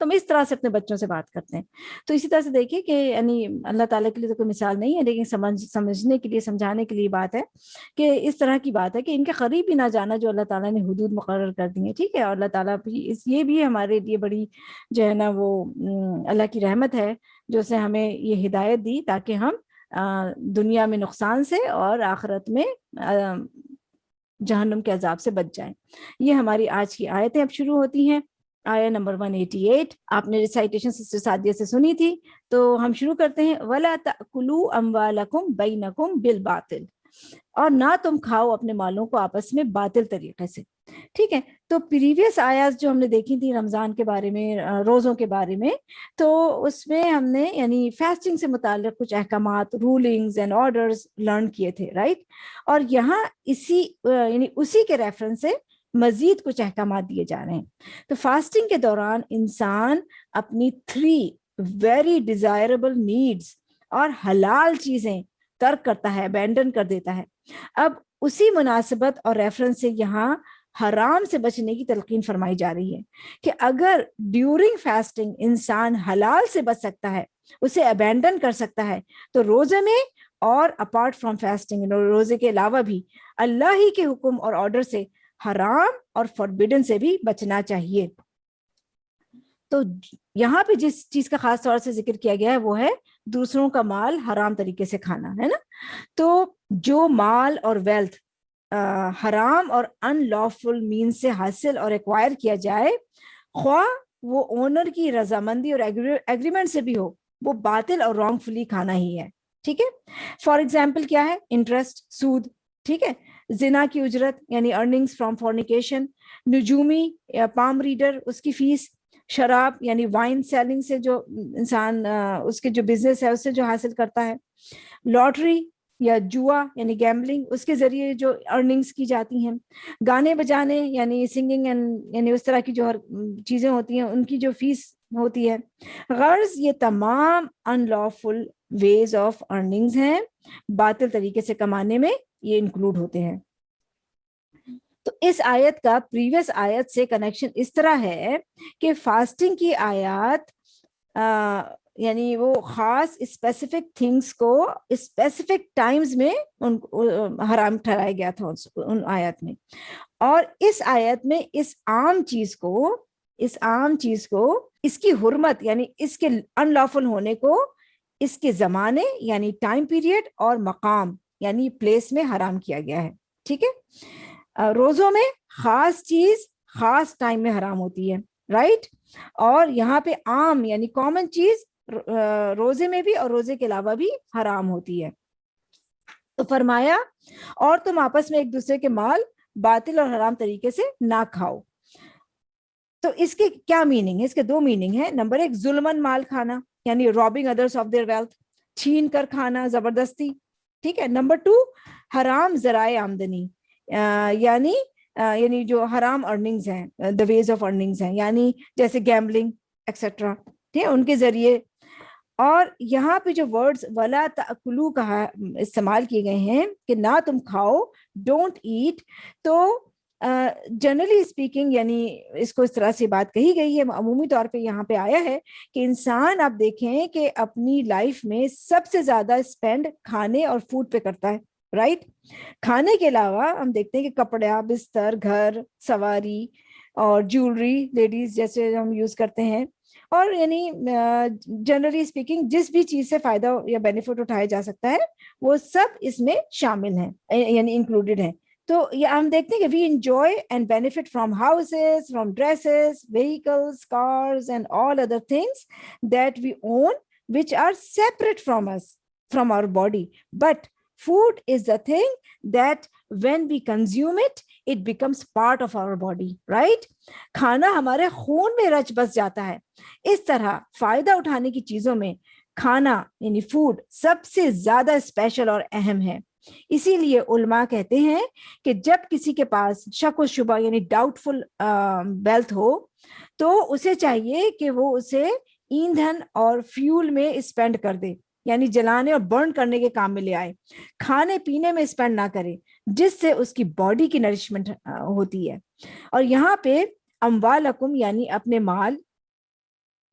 تو ہم اس طرح سے اپنے بچوں سے بات کرتے ہیں. تو اسی طرح سے دیکھیے کہ یعنی اللہ تعالیٰ کے لیے تو کوئی مثال نہیں ہے، لیکن سمجھنے کے لیے، سمجھانے کے لیے بات ہے کہ اس طرح کی بات ہے کہ ان کے قریب بھی نہ جانا جو اللہ تعالیٰ نے حدود مقرر کر دی ہیں. ٹھیک ہے، اور اللہ تعالیٰ بھی یہ بھی ہمارے لیے بڑی جو ہے نا وہ اللہ کی رحمت ہے جو سے ہمیں یہ ہدایت دی تاکہ ہم دنیا میں نقصان سے اور آخرت میں جہنم کے عذاب سے بچ جائیں. یہ ہماری آج کی آیتیں اب شروع ہوتی ہیں. آیت نمبر 188 آپ نے ریسائٹیشن سسٹر سعدیہ سے سنی تھی، تو ہم شروع کرتے ہیں. وَلَا تَأْكُلُوا أَمْوَالَكُمْ بَيْنَكُمْ بِالْبَاطِلِ، اور نہ تم کھاؤ اپنے مالوں کو آپس میں باطل طریقے سے. ٹھیک ہے، تو پریویس آیات جو ہم نے دیکھی تھی رمضان کے بارے میں، روزوں کے بارے میں، تو اس میں ہم نے یعنی فاسٹنگ سے متعلق کچھ احکامات، رولنگز اینڈ آرڈرز لرن کیے تھے، رائٹ. اور یہاں اسی کے ریفرنس سے مزید کچھ احکامات دیے جا رہے ہیں. تو فاسٹنگ کے دوران انسان اپنی 3 ویری ڈیزائربل نیڈز اور حلال چیزیں ترک کرتا ہے، ابینڈن کر دیتا ہے. اب اسی مناسبت اور ریفرنس سے یہاں حرام سے بچنے کی تلقین فرمائی جا رہی ہے کہ اگر ڈیورنگ فاسٹنگ انسان حلال سے بچ سکتا ہے، اسے ابینڈن کر سکتا ہے، تو روزے میں اور اپارٹ فرام فاسٹنگ، روزے کے علاوہ بھی اللہ ہی کے حکم اور آرڈر سے حرام اور فوربیڈن سے بھی بچنا چاہیے. تو یہاں پہ جس چیز کا خاص طور سے ذکر کیا گیا ہے وہ ہے دوسروں کا مال حرام طریقے سے کھانا، ہے نا. تو جو مال اور ویلتھ حرام اور ان لافل مینز سے حاصل اور ایکوائر کیا جائے، خواہ وہ اونر کی رضامندی اور ایگریمنٹ سے بھی ہو، وہ باطل اور رانگ فلی کھانا ہی ہے. ٹھیک ہے، فار ایگزامپل کیا ہے؟ انٹرسٹ، سود. ٹھیک ہے، زنا کی اجرت یعنی ارننگز فرام فورنیکیشن، نجومی یا پام ریڈر اس کی فیس، شراب یعنی وائن سیلنگ سے جو انسان اس کے جو بزنس ہے اس سے جو حاصل کرتا ہے، لاٹری یا جوا یعنی گیمبلنگ اس کے ذریعے جو ارننگز کی جاتی ہیں، گانے بجانے یعنی سنگنگ یعنی اس طرح کی جو چیزیں ہوتی ہیں ان کی جو فیس ہوتی ہے. غرض یہ تمام ان لافل ویز آف ارننگز ہیں، باطل طریقے سے کمانے میں یہ انکلوڈ ہوتے ہیں. تو اس آیت کا پریویس آیت سے کنیکشن اس طرح ہے کہ فاسٹنگ کی آیات یعنی وہ خاص اسپیسیفک تھنگس کو اسپیسیفک ٹائمز میں حرام ٹھہرایا گیا تھا ان آیات میں، اور اس آیت میں اس عام چیز کو اس کی حرمت یعنی اس کے ان لافل ہونے کو اس کے زمانے یعنی ٹائم پیریڈ اور مقام یعنی پلیس میں حرام کیا گیا ہے. ٹھیک ہے، روزوں میں خاص چیز خاص ٹائم میں حرام ہوتی ہے، رائٹ. اور یہاں پہ عام یعنی کامن چیز روزے میں بھی اور روزے کے علاوہ بھی حرام ہوتی ہے. تو فرمایا اور تم آپس میں ایک دوسرے کے مال باطل اور حرام طریقے سے نہ کھاؤ. تو اس کے کیا میننگ ہے؟ اس کے 2 میننگ ہیں. نمبر 1 ظلمن مال کھانا یعنی رابنگ ادرس آف دیئر ویلتھ، چھین کر کھانا زبردستی. ٹھیک ہے. نمبر 2 حرام ذرائع آمدنی یعنی جو حرام ارننگز ہیں، the ways of earnings ہیں، یعنی جیسے گیمبلنگ ایکسیٹرا، ٹھیک ہے، ان کے ذریعے. اور یہاں پہ جو ورڈز ولا تأکلوا کہا استعمال کیے گئے ہیں کہ نہ تم کھاؤ، ڈونٹ ایٹ، تو جنرلی اسپیکنگ یعنی اس کو اس طرح سے بات کہی گئی ہے، عمومی طور پہ یہاں پہ آیا ہے کہ انسان آپ دیکھیں کہ اپنی لائف میں سب سے زیادہ اسپینڈ کھانے اور فوڈ پہ کرتا ہے، رائٹ. کھانے کے علاوہ ہم دیکھتے ہیں کہ کپڑا، بستر، گھر، سواری اور جیولری لیڈیز جیسے ہم یوز کرتے ہیں، اور یعنی جنرلی اسپیکنگ جس بھی چیز سے فائدہ یا بینیفٹ اٹھایا جا سکتا ہے وہ سب اس میں شامل ہیں یعنی انکلوڈیڈ ہیں. تو یہ ہم دیکھتے ہیں کہ we enjoy and benefit from houses, from dresses, vehicles, cars and all other things that we own which are separate from us, from our body. But food is the thing that when we consume it, it becomes part of our body, right? کھانا ہمارے خون میں rich بس جاتا ہے. اس طرح فائدہ اٹھانے کی چیزوں میں کھانا یعنی فوڈ سب سے زیادہ اسپیشل اور اہم ہے. اسی لیے علماء کہتے ہیں کہ جب کسی کے پاس شک و شبہ یعنی ڈاؤٹ فل ویلتھ ہو تو اسے چاہیے کہ وہ اسے ایندھن اور فیول میں اسپینڈ کر دے، یعنی جلانے اور برن کرنے کے کام میں لے آئے، کھانے پینے میں اسپینڈ نہ کرے جس سے اس کی باڈی کی نرشمنٹ ہوتی ہے. اور یہاں پہ اموالکم یعنی اپنے مال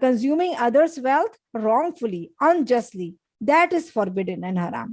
consuming others wealth wrongfully, unjustly, that is forbidden and haram।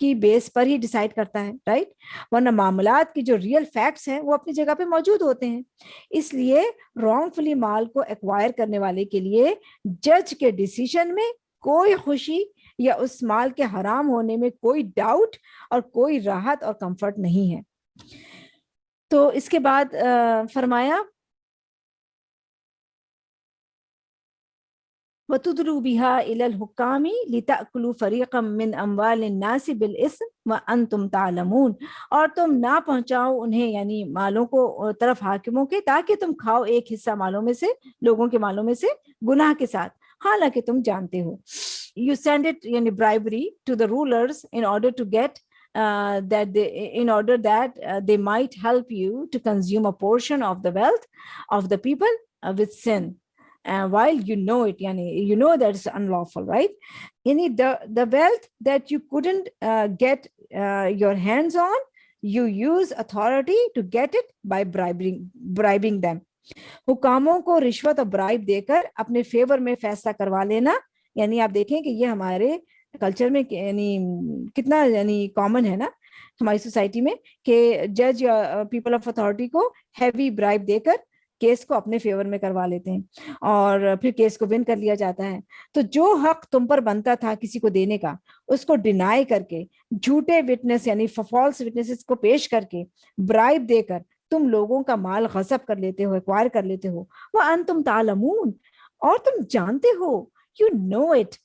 کی بیس پر ہی ڈیسائیڈ کرتا ہے، رائٹ؟ ورنہ معاملات کی جو ریئل فیکٹس ہیں وہ اپنی جگہ پہ موجود ہوتے ہیں. اس لیے رانگ فلی مال کو ایکوائر کرنے والے کے لیے جج کے ڈیسیشن میں کوئی خوشی یا اس مال کے حرام ہونے میں کوئی ڈاؤٹ اور کوئی راحت اور کمفرٹ نہیں ہے. تو اس کے بعد فرمایا وَتُدْلُوا بِهَا إِلَى الْحُكَّامِ لِتَأْكُلُوا فَرِيقًا مِّنْ أَمْوَالِ النَّاسِ بِالْإِثْمِ وَأَنْتُمْ تَعْلَمُونَ، اور تم نہ پہنچاؤ انہیں یعنی مالوں کو طرف حاکموں کے، تاکہ تم کھاؤ ایک حصہ مالوں میں سے، لوگوں کے مالوں میں سے گناہ کے ساتھ، حالانکہ تم جانتے ہو. You send it یعنی bribery to the rulers in order to get in order that they might help you to consume a portion of the wealth of the people with sin. While you know it, yani you know that it's unlawful, right? Yani the wealth that you couldn't get your hands on, you use authority to get it by bribing them. حکاموں کو رشوت اور bribe دے کر اپنے fever میں فیصلہ کروا لینا، یعنی آپ دیکھیں کہ یہ ہمارے کلچر میں یعنی کتنا یعنی کامن ہے نا ہماری سوسائٹی میں، کہ جج یا پیپل آف اتھارٹی کو ہیوی برائب دے کر کیس کو اپنے فیور میں کروا لیتے ہیں اور پھر کیس کو ون کر لیا جاتا ہے. تو جو حق تم پر بنتا تھا کسی کو دینے کا، اس کو ڈینائی کر کے، جھوٹے وٹنس یعنی فالس وٹنسز کو پیش کر کے، برائب دے کر تم لوگوں کا مال غصب کر لیتے ہو، ایکوائر کر لیتے ہو. وَأَنْتُمْ تَعْلَمُونَ، اور تم جانتے ہو، you know it،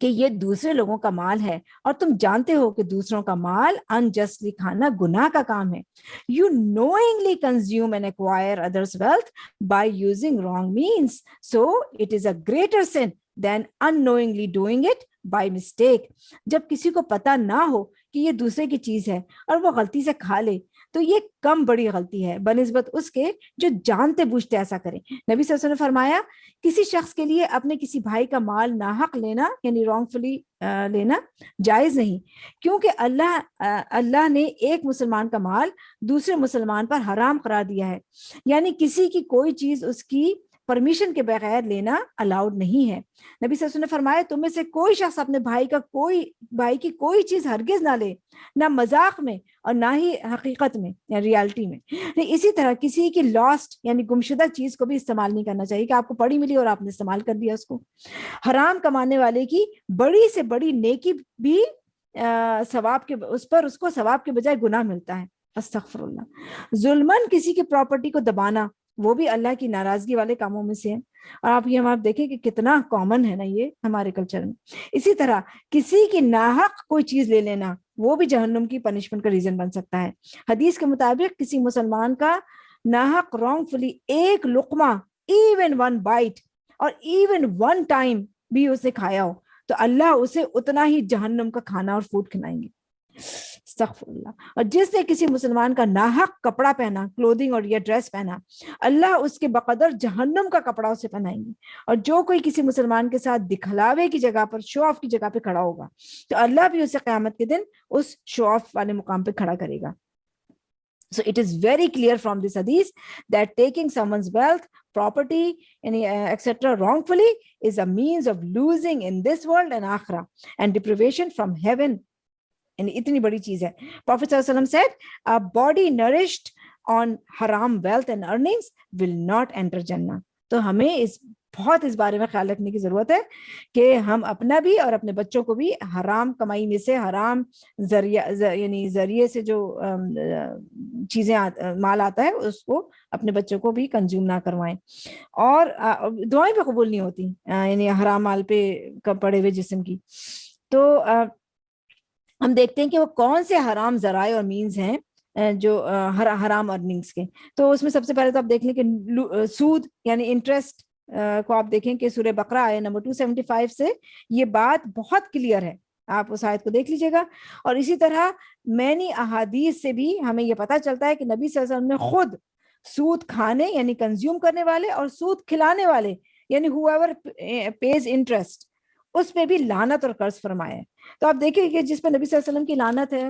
کہ یہ دوسرے لوگوں کا مال ہے، اور تم جانتے ہو کہ دوسروں کا مال انجسٹلی کھانا گناہ کا کام ہے. You knowingly consume and acquire others' wealth by using wrong means. So it is a greater sin than unknowingly doing it by mistake. جب کسی کو پتا نہ ہو کہ یہ دوسرے کی چیز ہے اور وہ غلطی سے کھا لے، تو یہ کم بڑی غلطی ہے بنسبت اس کے جو جانتے بوجھتے ایسا کریں. نبی صلی اللہ علیہ وسلم نے فرمایا کسی شخص کے لیے اپنے کسی بھائی کا مال ناحق لینا یعنی رانگ فلی لینا جائز نہیں، کیونکہ اللہ نے ایک مسلمان کا مال دوسرے مسلمان پر حرام قرار دیا ہے. یعنی کسی کی کوئی چیز اس کی پرمیشن کے بغیر لینا الاؤڈ نہیں ہے. نبی صلی اللہ علیہ وسلم نے فرمایا تم میں سے کوئی شخص اپنے بھائی کی کوئی چیز ہرگز نہ لے، نہ مذاق میں اور نہ ہی حقیقت میں یا ریالٹی میں. اسی طرح کسی کی لاسٹ یعنی گمشدہ چیز کو بھی استعمال نہیں کرنا چاہیے کہ آپ کو پڑی ملی اور آپ نے استعمال کر دیا اس کو. حرام کمانے والے کی بڑی سے بڑی نیکی بھی ثواب کے اس کو ثواب کے بجائے گناہ ملتا ہے. استغفر اللہ. ظلمن کسی کی پراپرٹی کو دبانا وہ بھی اللہ کی ناراضگی والے کاموں میں سے ہے، اور آپ یہ دیکھیں کہ کتنا کامن ہے نا یہ ہمارے کلچر میں. اسی طرح کسی کی ناحق کوئی چیز لے لینا وہ بھی جہنم کی پنشمنٹ کا ریزن بن سکتا ہے. حدیث کے مطابق کسی مسلمان کا ناحق رانگ فلی ایک لقمہ، ایون ون بائٹ اور ایون ون ٹائم بھی اسے کھایا ہو تو اللہ اسے اتنا ہی جہنم کا کھانا اور فوڈ کھلائیں گے. استغفر اللہ. اور جس نے کسی مسلمان کا ناحق کپڑا پہنا، کلودنگ اور یا ڈریس پہنا، اللہ اس کے بقدر جہنم کا کپڑا اسے پہنائیں گے. اور جو کوئی کسی مسلمان کے ساتھ دکھلاوے کی جگہ پر، شو آف کی جگہ پہ کھڑا ہوگا تو اللہ بھی اسے قیامت کے دن اس شو آف والے مقام پہ کھڑا کرے گا. So it is very clear from this hadith that taking someone's wealth, property, etc. wrongfully is a means of losing in this world and akhirah and deprivation from heaven. اتنی بڑی چیز ہے. Prophet صلی اللہ علیہ وسلم said, a body nourished on haram wealth and earnings will not enter Jannah. تو ہمیں بہت اس بارے میں خیال رکھنے کی ضرورت ہے کہ ہم اپنا بھی اور اپنے بچوں کو بھی حرام کمائی میں سے، حرام یعنی ذریعے سے جو چیزیں مال آتا ہے اس کو اپنے بچوں کو بھی کنزیوم نہ کروائیں. اور دعائیں بھی قبول نہیں ہوتی یعنی حرام مال پہ پڑے ہوئے جسم کی. تو ہم دیکھتے ہیں کہ وہ کون سے حرام ذرائع اور مینز ہیں جو حرام ارننگز کے. تو اس میں سب سے پہلے تو آپ دیکھ لیں کہ سود یعنی انٹرسٹ کو آپ دیکھیں کہ سورہ بقرہ آیت نمبر 275 سے یہ بات بہت کلیئر ہے، آپ اس آیت کو دیکھ لیجیے گا. اور اسی طرح مینی احادیث سے بھی ہمیں یہ پتہ چلتا ہے کہ نبی صلی اللہ علیہ وسلم نے خود سود کھانے یعنی کنزیوم کرنے والے اور سود کھلانے والے یعنی whoever pays interest اس پہ بھی لعنت اور قرض فرمایا ہے. تو آپ دیکھیں کہ جس پہ نبی صلی اللہ علیہ وسلم کی لعنت ہے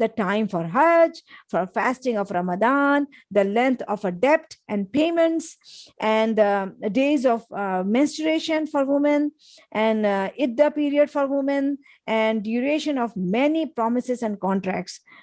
the time for Hajj, for fasting of Ramadan, the length of a debt and payments, and days of menstruation for women, and idda period for women, and duration of many promises and contracts.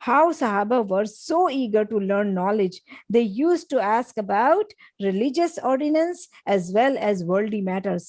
how Sahaba were so eager to learn knowledge. They used to ask about religious ordinance as well as worldly matters.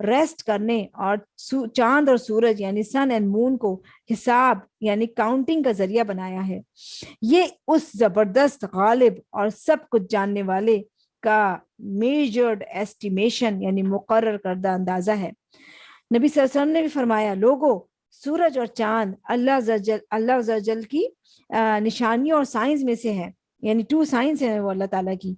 Rest کرنے اور چاند اور سورج یعنی سن and moon کو حساب یعنی counting کا ذریعہ بنایا ہے۔ یہ اس زبردست غالب اور سب کچھ جاننے والے کا میجرڈ ایسٹیمیشن یعنی مقرر کردہ اندازہ ہے۔ نبی صلی اللہ علیہ وسلم نے بھی فرمایا، لوگوں، سورج اور چاند اللہ عز و جل کی نشانیوں اور سائنس میں سے ہے، یعنی 2 سائنس ہیں وہ اللہ تعالیٰ کی۔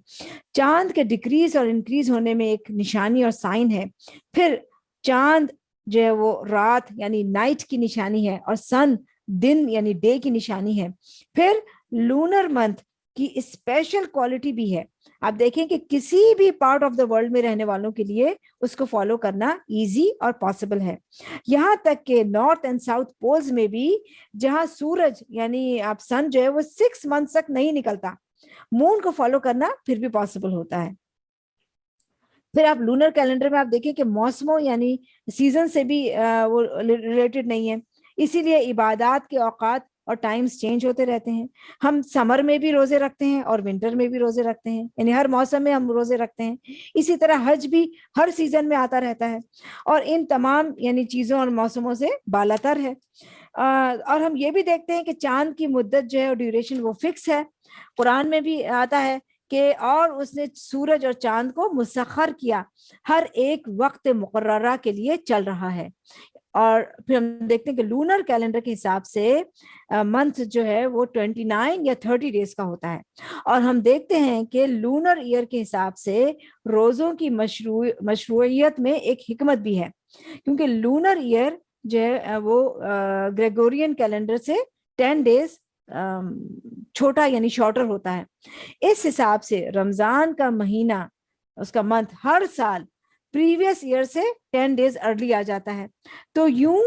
چاند کے ڈکریز اور انکریز ہونے میں ایک نشانی اور سائن ہے، پھر چاند جو ہے وہ رات یعنی نائٹ کی نشانی ہے، اور سن دن یعنی ڈے کی نشانی ہے۔ پھر لونر منتھ کی اسپیشل کوالٹی بھی ہے۔ آپ دیکھیں کہ کسی بھی پارٹ آف دا ورلڈ میں رہنے والوں کے لیے اس کو فالو کرنا ایزی اور پاسبل ہے، یہاں تک کہ نارتھ اینڈ ساؤتھ پولز میں بھی، جہاں سورج یعنی آپ سن جو ہے وہ 6 منتھ تک نہیں نکلتا، مون کو فالو کرنا پھر بھی پاسبل ہوتا ہے۔ پھر آپ لونر کیلنڈر میں آپ دیکھیں کہ موسموں یعنی سیزن سے بھی وہ ریلیٹڈ نہیں ہے، اسی لیے عبادات کے اوقات اور ٹائمز چینج ہوتے رہتے ہیں۔ ہم سمر میں بھی روزے رکھتے ہیں اور ونٹر میں بھی روزے رکھتے ہیں، یعنی ہر موسم میں ہم روزے رکھتے ہیں۔ اسی طرح حج بھی ہر سیزن میں آتا رہتا ہے، اور ان تمام یعنی چیزوں اور موسموں سے بالا تر ہے۔ اور ہم یہ بھی دیکھتے ہیں کہ چاند کی مدت جو ہے ڈیوریشن وہ فکس ہے۔ قرآن میں بھی آتا ہے کہ اور اس نے سورج اور چاند کو مسخر کیا، ہر ایک وقت مقررہ کے لیے چل رہا ہے۔ اور پھر ہم دیکھتے ہیں کہ لونر کیلنڈر کے حساب سے منتھ جو ہے وہ 29 یا 30 ڈیز کا ہوتا ہے، اور ہم دیکھتے ہیں کہ لونر ایئر کے حساب سے روزوں کی مشروعیت میں ایک حکمت بھی ہے، کیونکہ لونر ایئر جو ہے وہ گریگورین کیلنڈر سے 10 ڈیز چھوٹا یعنی شارٹر ہوتا ہے۔ اس حساب سے رمضان کا مہینہ، اس کا منتھ ہر سال پریویس ایئر سے 10 ڈیز ارلی آ جاتا ہے۔ تو یوں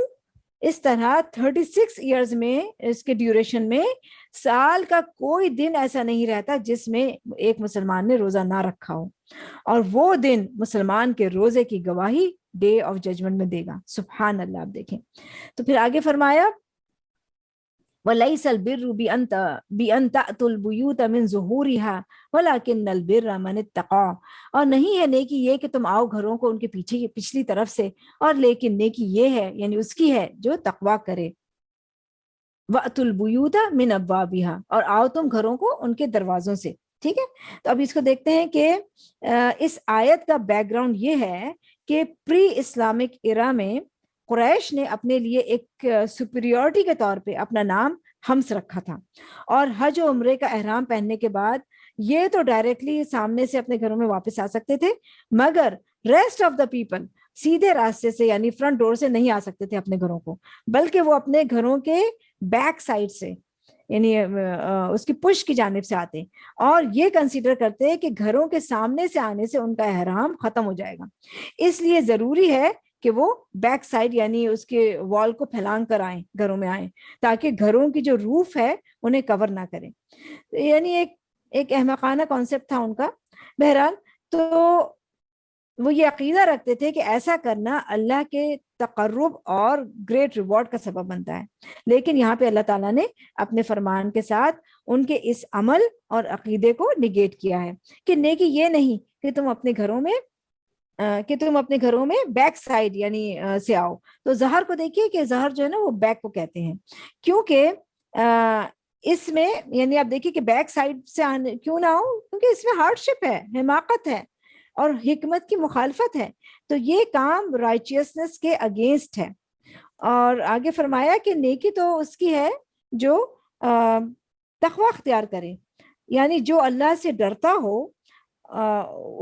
اس طرح 36 ایئرز میں اس کے ڈیوریشن میں سال کا کوئی دن ایسا نہیں رہتا جس میں ایک مسلمان نے روزہ نہ رکھا ہو، اور وہ دن مسلمان کے روزے کی گواہی ڈے آف ججمنٹ میں دے گا۔ سبحان اللہ۔ آپ دیکھیں تو پھر آگے فرمایا، وَلَيْسَ الْبِرُّ بِأَن تَأْتُوا الْبُيُوتَ مِنْ ظُهُورِهَا وَلَكِنَّ الْبِرَّ مَنِ اتَّقَىٰ، اور نہیں ہے نیکی یہ کہ تم آؤ گھروں کو ان کے پیچھے پچھلی طرف سے، اور لیکن نیکی یہ ہے یعنی اس کی ہے جو تقویٰ کرے۔ وَأْتُوا الْبُيُوتَ مِنْ أَبْوَابِهَا، اور آؤ تم گھروں کو ان کے دروازوں سے۔ ٹھیک ہے، تو اب اس کو دیکھتے ہیں کہ اس آیت کا بیک گراؤنڈ یہ ہے کہ پری اسلامک ایرا میں قریش نے اپنے لیے ایک سپیریورٹی کے طور پہ اپنا نام حمص رکھا تھا، اور حج و عمرے کا احرام پہننے کے بعد یہ تو ڈائریکٹلی سامنے سے اپنے گھروں میں واپس آ سکتے تھے، مگر ریسٹ آف دا پیپل سیدھے راستے سے یعنی فرنٹ ڈور سے نہیں آ سکتے تھے اپنے گھروں کو، بلکہ وہ اپنے گھروں کے بیک سائڈ سے یعنی اس کی پش کی جانب سے آتے، اور یہ کنسیڈر کرتے کہ گھروں کے سامنے سے آنے سے ان کا احرام ختم ہو جائے گا، اس لیے ضروری ہے کہ وہ بیک سائڈ یعنی اس کے وال کو پھیلان کر آئیں، گھروں میں آئیں، تاکہ گھروں کی جو روف ہے انہیں کور نہ کریں۔ یعنی ایک احمقانہ کانسیپٹ تھا ان کا۔ بہرحال تو وہ یہ عقیدہ رکھتے تھے کہ ایسا کرنا اللہ کے تقرب اور گریٹ ریوارڈ کا سبب بنتا ہے، لیکن یہاں پہ اللہ تعالیٰ نے اپنے فرمان کے ساتھ ان کے اس عمل اور عقیدے کو نگیٹ کیا ہے کہ نیکی یہ نہیں کہ تم اپنے گھروں میں بیک سائڈ یعنی سے آؤ۔ تو ظہر کو دیکھیے کہ ظہر جو ہے نا وہ بیک کو کہتے ہیں، کیونکہ اس میں یعنی آپ دیکھیے کہ بیک سائڈ سے آنے کیوں نہ ہو، کیونکہ اس میں ہارڈ شپ ہے، حماقت ہے اور حکمت کی مخالفت ہے، تو یہ کام رائچیسنس کے اگینسٹ ہے۔ اور آگے فرمایا کہ نیکی تو اس کی ہے جو تقوی اختیار کرے، یعنی جو اللہ سے ڈرتا ہو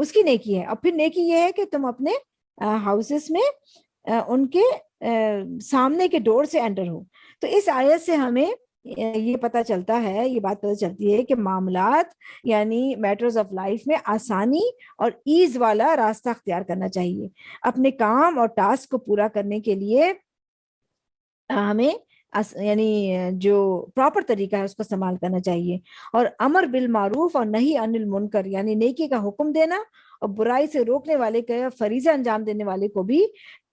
اس کی نیکی ہے۔ اور پھر نیکی یہ ہے کہ تم اپنے ہاؤسز میں ان کے سامنے کے ڈور سے انٹر ہو۔ تو اس آیت سے ہمیں یہ پتہ چلتا ہے، یہ بات پتہ چلتی ہے کہ معاملات یعنی میٹرز آف لائف میں آسانی اور ایز والا راستہ اختیار کرنا چاہیے۔ اپنے کام اور ٹاسک کو پورا کرنے کے لیے ہمیں یعنی جو پراپر طریقہ ہے اس کو استعمال کرنا چاہیے، اور امر بالمعروف اور نہی عن المنکر یعنی نیکی کا حکم دینا اور برائی سے روکنے والے کا فریضہ انجام دینے والے کو بھی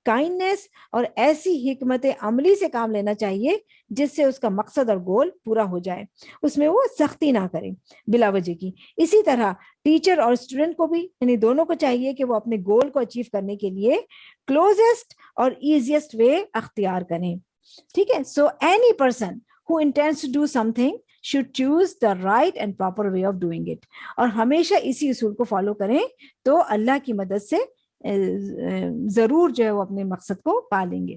کائنڈنس اور ایسی حکمت عملی سے کام لینا چاہیے جس سے اس کا مقصد اور گول پورا ہو جائے، اس میں وہ سختی نہ کرے بلا وجہ کی۔ اسی طرح ٹیچر اور اسٹوڈنٹ کو بھی، یعنی دونوں کو چاہیے کہ وہ اپنے گول کو اچیو کرنے کے لیے کلوزسٹ اور ایزیسٹ وے اختیار کریں، ٹھیک ہے۔ So any person who intends to do something should choose the right and proper way of doing it، اور ہمیشہ اسی اصول کو فالو کریں تو اللہ کی مدد سے ضرور جو ہے وہ اپنے مقصد کو پا لیں گے۔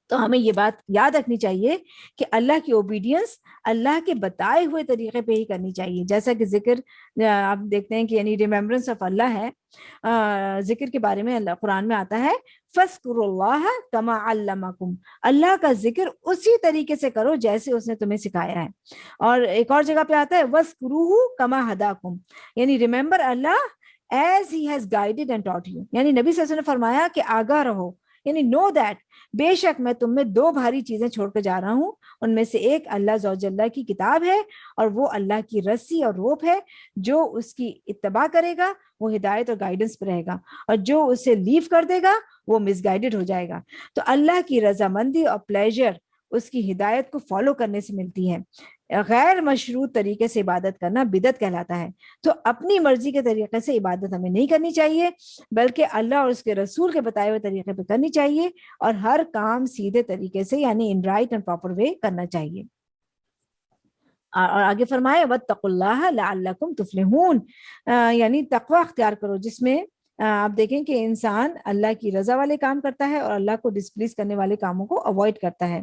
تو ہمیں یہ بات یاد رکھنی چاہیے کہ اللہ کی اوبیڈینس اللہ کے بتائے ہوئے طریقے پہ ہی کرنی چاہیے، جیسا کہ ذکر آپ دیکھتے ہیں کہ یعنی ریمیمبرنس آف اللہ ہے، ذکر کے بارے میں اللہ قرآن میں آتا ہے فَاذْكُرُوا اللَّهَ كَمَا عَلَّمَكُمْ، اللہ کا ذکر اسی طریقے سے کرو جیسے اس نے تمہیں سکھایا ہے۔ اور ایک اور جگہ پہ آتا ہے وَاذْكُرُوهُ كَمَا هَدَاكُمْ، یعنی remember Allah as he has guided and taught you، یعنی نبی صلی اللہ علیہ وسلم نے فرمایا کہ آگاہ رہو، یعنی نو دیٹ بے شک میں تم میں دو بھاری چیزیں چھوڑ کے جا رہا ہوں، ان میں سے ایک اللہ عز و جل کی کتاب ہے اور وہ اللہ کی رسی اور روپ ہے، جو اس کی اتباع کرے گا وہ ہدایت اور گائیڈنس پہ رہے گا، اور جو اسے لیو کر دے گا وہ مس گائیڈڈ ہو جائے گا۔ تو اللہ کی رضامندی اور پلیجر اس کی ہدایت کو فالو کرنے سے ملتی ہے۔ غیر مشروط طریقے سے عبادت کرنا بدعت کہلاتا ہے۔ تو اپنی مرضی کے طریقے سے عبادت ہمیں نہیں کرنی چاہیے، بلکہ اللہ اور اس کے رسول کے بتائے ہوئے طریقے پہ کرنی چاہیے، اور ہر کام سیدھے طریقے سے یعنی in right and proper way کرنا چاہیے۔ اور آگے فرمائے وَاتَّقُوا اللَّهَ لَعَلَّكُمْ تُفْلِحُونَ، یعنی تقوی اختیار کرو، جس میں آپ دیکھیں کہ انسان اللہ کی رضا والے کام کرتا ہے اور اللہ کو ڈسپلیز کرنے والے کاموں کو اوائڈ کرتا ہے۔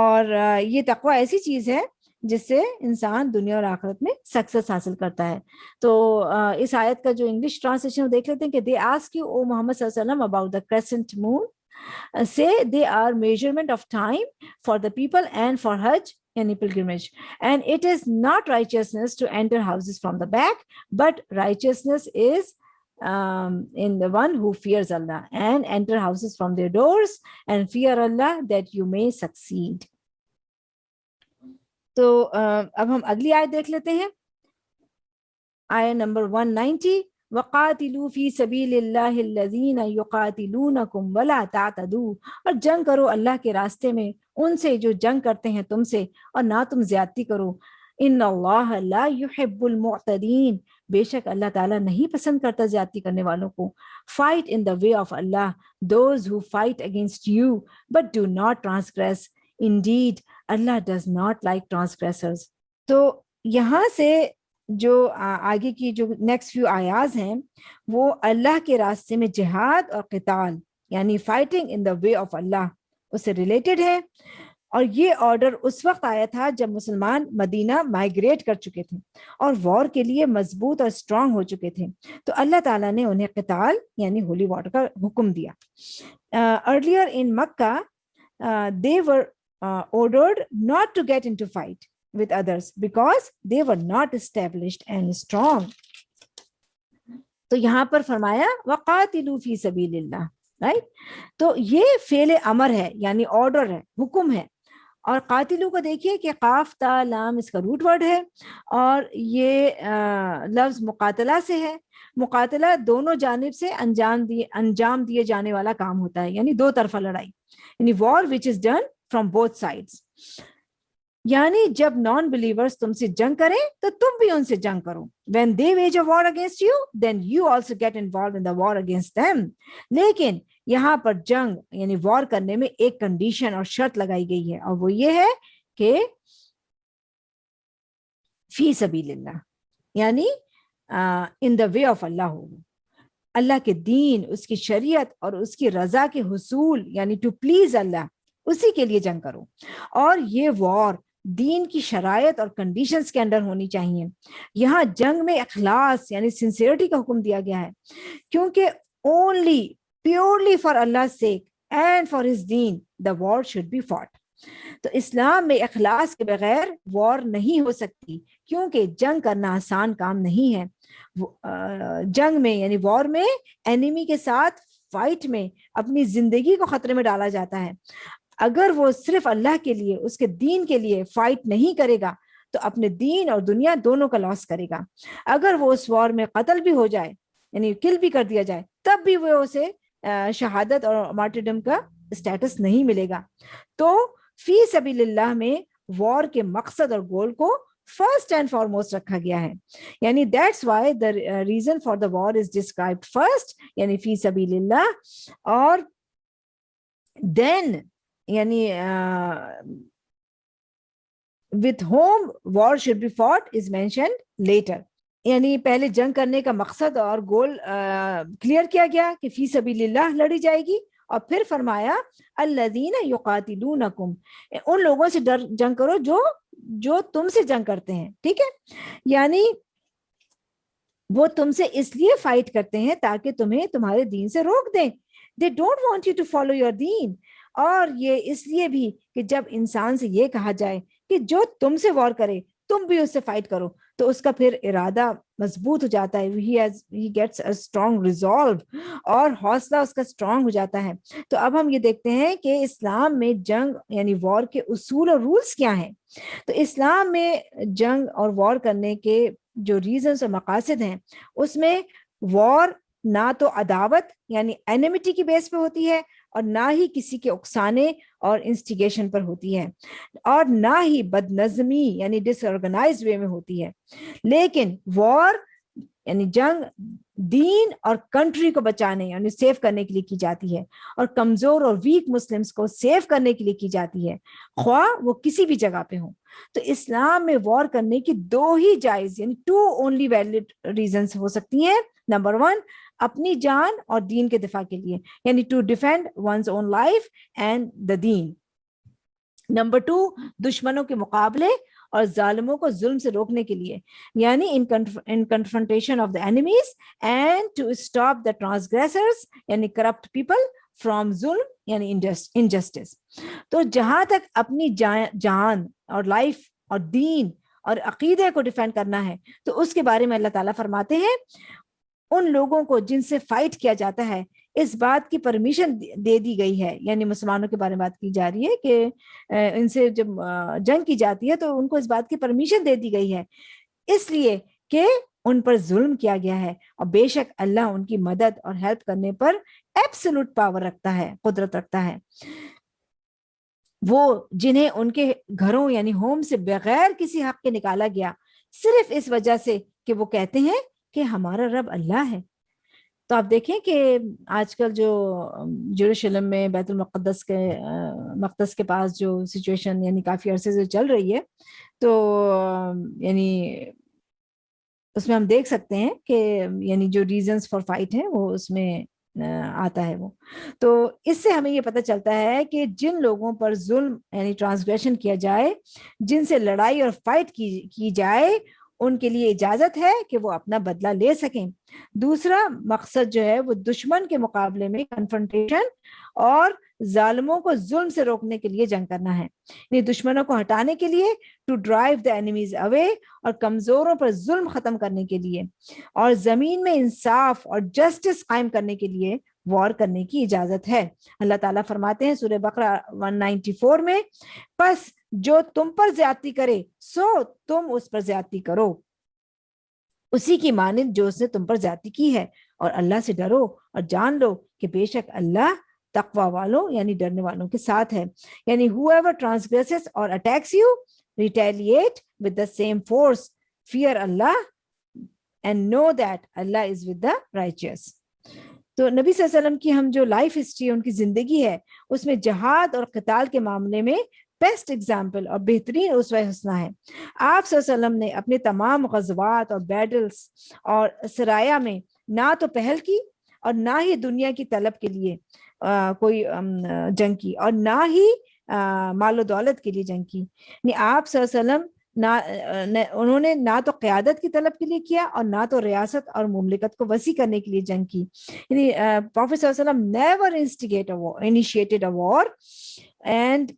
اور یہ تقوی ایسی چیز ہے جس سے انسان دنیا اور آخرت میں سکسیس حاصل کرتا ہے۔ تو اس آیت کا جو انگلش ٹرانسلیشن دیکھ لیتے ہیں کہ دے آسک یو او محمد صلی اللہ علیہ وسلم about the crescent moon, say they are measurement of time for the people and for Hajj yani pilgrimage, and it is not righteousness to enter houses from the back, but righteousness is in the one who fears Allah and enter houses from their doors and fear Allah that you may succeed۔ تو اب ہم اگلی آیت دیکھ لیتے ہیں، آیت number 190، وَقَاتِلُوا فِي سَبِيلِ اللَّهِ الَّذِينَ يُقَاتِلُونَكُمْ وَلَا تَعْتَدُوا، اور جنگ کرو اللہ کے راستے میں ان سے جو جنگ کرتے ہیں تم سے، اور نہ تم زیادتی کرو۔ إِنَّ اللَّهَ لَا يُحِبُّ الْمُعْتَدِينَ، بے شک اللہ تعالیٰ نہیں پسند کرتا زیادتی کرنے والوں کو۔ Fight in the way of Allah those who fight against you, but do not transgress. Indeed, Allah does not like transgressors۔ تو یہاں سے جو آگے کی جو نیکسٹ فیو آیاز ہیں وہ اللہ کے راستے میں جہاد اور قتال یعنی fighting in the way of Allah اس سے ریلیٹڈ ہے، اور یہ آرڈر اس وقت آیا تھا جب مسلمان مدینہ مائیگریٹ کر چکے تھے اور وار کے لیے مضبوط اور اسٹرانگ ہو چکے تھے، تو اللہ تعالیٰ نے انہیں قتال یعنی ہولی وار کا حکم دیا۔ Earlier in Mecca they were ordered not to get into fight with others because they were not established and strong۔ تو یہاں پر فرمایا وَقَاتِلُوا فِي سَبِيلِ اللَّهِ، رائٹ؟ تو یہ فعل امر ہے یعنی آرڈر ہے، حکم ہے، اور قاتلو کو دیکھیے کہ قاف تا لام اس کا روٹ ورڈ ہے، اور یہ لفظ مقاتلہ سے ہے۔ مقاتلہ دونوں جانب سے انجام دیے جانے والا کام ہوتا ہے، یعنی دو طرفہ لڑائی، یعنی war which is done from both sides, یعنی جب نان بلیورز تم سے جنگ کریں تو تم بھی ان سے جنگ کرو۔ when they wage a war against you then you also get involved in the war against them۔ لیکن یہاں پر جنگ یعنی وار کرنے میں ایک کنڈیشن اور شرط لگائی گئی ہے، اور وہ یہ ہے کہ فی سبیل اللہ، یعنی in the way of اللہ ہو، اللہ کے دین، اس کی شریعت اور اس کی رضا کے حصول یعنی ٹو پلیز اللہ، اسی کے لیے جنگ کرو۔ اور یہ وار دین کی شرائط اور کنڈیشنز کے اندر ہونی چاہیے۔ یہاں جنگ میں اخلاص یعنی سنسیئرٹی کا حکم دیا گیا ہے، کیونکہ only purely for Allah's sake and for his deen the war should be fought۔ تو اسلام میں اخلاص کے بغیر وار نہیں ہو سکتی، کیونکہ جنگ کرنا آسان کام نہیں ہے۔ جنگ میں یعنی وار میں اینیمی کے ساتھ فائٹ میں اپنی زندگی کو خطرے میں ڈالا جاتا ہے۔ اگر وہ صرف اللہ کے لیے، اس کے دین کے لیے فائٹ نہیں کرے گا تو اپنے دین اور دنیا دونوں کا لاس کرے گا۔ اگر وہ اس وار میں قتل بھی ہو جائے یعنی کل بھی کر دیا جائے تب بھی وہ اسے شہادت اور مارٹرڈم کا اسٹیٹس نہیں ملے گا. تو فی سبیل اللہ میں وار کے مقصد اور گول کو فرسٹ اینڈ فارموسٹ رکھا گیا ہے. یعنی that's why the reason for the war is described first, یعنی فی سبیل اللہ, اور دین یعنی with whom war should be fought is mentioned later. یعنی پہلے جنگ کرنے کا مقصد اور گول کلیئر کیا گیا کہ فی سبیل اللہ لڑی جائے گی, اور پھر فرمایا الذین یقاتلونکم, ان لوگوں سے جنگ کرو جو تم سے جنگ کرتے ہیں. ٹھیک ہے, یعنی وہ تم سے اس لیے فائٹ کرتے ہیں تاکہ تمہیں تمہارے دین سے روک دیں. They don't want you to follow your دین. اور یہ اس لیے بھی کہ جب انسان سے یہ کہا جائے کہ جو تم سے وار کرے تم بھی اس سے فائٹ کرو, تو اس کا پھر ارادہ مضبوط ہو جاتا ہے. he gets a strong resolve, اور حوصلہ اس کا اسٹرانگ ہو جاتا ہے. تو اب ہم یہ دیکھتے ہیں کہ اسلام میں جنگ یعنی وار کے اصول اور رولز کیا ہیں. تو اسلام میں جنگ اور وار کرنے کے جو ریزنز اور مقاصد ہیں, اس میں وار نہ تو عداوت یعنی اینیمیٹی کی بیس پہ ہوتی ہے, اور نہ ہی کسی کے اکسانے اور انسٹیگیشن پر ہوتی ہے, اور نہ ہی بد نظمی یعنی ڈس آرگنائزڈ وے میں ہوتی ہے. لیکن وار یعنی جنگ دین اور کنٹری کو بچانے یعنی سیو کرنے کے لیے کی جاتی ہے, اور کمزور اور ویک مسلمز کو سیو کرنے کے لیے کی جاتی ہے, خواہ وہ کسی بھی جگہ پہ ہوں. تو اسلام میں وار کرنے کی دو ہی جائز یعنی ٹو اونلی ویلڈ ریزنز ہو سکتی ہیں. نمبر 1, اپنی جان اور دین کے دفاع کے لیے, یعنی to defend one's own life and the دین. نمبر 2, دشمنوں کے مقابلے اور ظالموں کو ظلم سے روکنے کے لیے, یعنی in confrontation of the enemies and to stop the transgressors یعنی کرپٹ پیپل فرام ظلم یعنی انجسٹس. تو جہاں تک اپنی جان اور لائف اور دین اور عقیدے کو ڈیفینڈ کرنا ہے, تو اس کے بارے میں اللہ تعالیٰ فرماتے ہیں ان لوگوں کو جن سے فائٹ کیا جاتا ہے اس بات کی پرمیشن دے دی گئی ہے, یعنی مسلمانوں کے بارے میں بات کی جا رہی ہے کہ ان سے جب جنگ کی جاتی ہے تو ان کو اس بات کی پرمیشن دے دی گئی ہے, اس لیے کہ ان پر ظلم کیا گیا ہے, اور بے شک اللہ ان کی مدد اور ہیلپ کرنے پر ایبسولوٹ پاور رکھتا ہے, قدرت رکھتا ہے. وہ جنہیں ان کے گھروں یعنی ہوم سے بغیر کسی حق کے نکالا گیا صرف اس وجہ سے کہ وہ کہتے ہیں کہ ہمارا رب اللہ ہے. تو آپ دیکھیں کہ آج کل جو یروشلم میں بیت المقدس کے پاس جو سچویشن یعنی کافی عرصے سے چل رہی ہے, تو یعنی اس میں ہم دیکھ سکتے ہیں کہ یعنی جو ریزنز فار فائٹ ہیں وہ اس میں آتا ہے وہ. تو اس سے ہمیں یہ پتہ چلتا ہے کہ جن لوگوں پر ظلم یعنی ٹرانسگریشن کیا جائے, جن سے لڑائی اور فائٹ کی جائے, ان کے لیے اجازت ہے کہ وہ اپنا بدلہ لے سکیں. دوسرا مقصد جو ہے وہ دشمن کے مقابلے میں کنفرنٹیشن اور ظالموں کو ظلم سے روکنے کے لیے جنگ کرنا ہے, یعنی دشمنوں کو ہٹانے کے لیے ٹو ڈرائیو دا اینیمیز اوے, اور کمزوروں پر ظلم ختم کرنے کے لیے, اور زمین میں انصاف اور جسٹس قائم کرنے کے لیے وار کرنے کی اجازت ہے. اللہ تعالیٰ فرماتے ہیں سورہ بقرہ 194 میں, پس جو تم پر زیادتی کرے سو تم اس پر زیادتی کرو, اسی کی مانند جو اس نے تم پر زیادتی کی ہے, اور اللہ سے ڈرو اور جان لو کہ بے شک اللہ تقوی والوں یعنی ڈرنے والوں کے ساتھ ہے. یعنی whoever transgresses or attacks you retaliate with the same force, fear Allah and know that Allah is with the righteous. تو نبی صلی اللہ علیہ وسلم کی ہم جو لائف ہسٹری ان کی زندگی ہے اس میں جہاد اور قتال کے معاملے میں بیسٹ ایگزامپل اور بہترین اسوہ حسنہ ہے. آپ صلی اللہ علیہ وسلم نے اپنے تمام غزوات اور بیٹلز اور سرایا میں نہ تو پہل کی اور نہ ہی دنیا کی طلب کے لیے کوئی جنگ کی, اور نہ ہی مال و دولت کے لیے جنگ کی. یعنی آپ صلی اللہ علیہ وسلم انہوں نے نہ تو قیادت کی طلب کے لیے کیا اور نہ تو ریاست اور مملکت کو وسیع کرنے کے لیے جنگ کی. یعنی پروفیٹ صلی اللہ علیہ وسلم never initiated a war and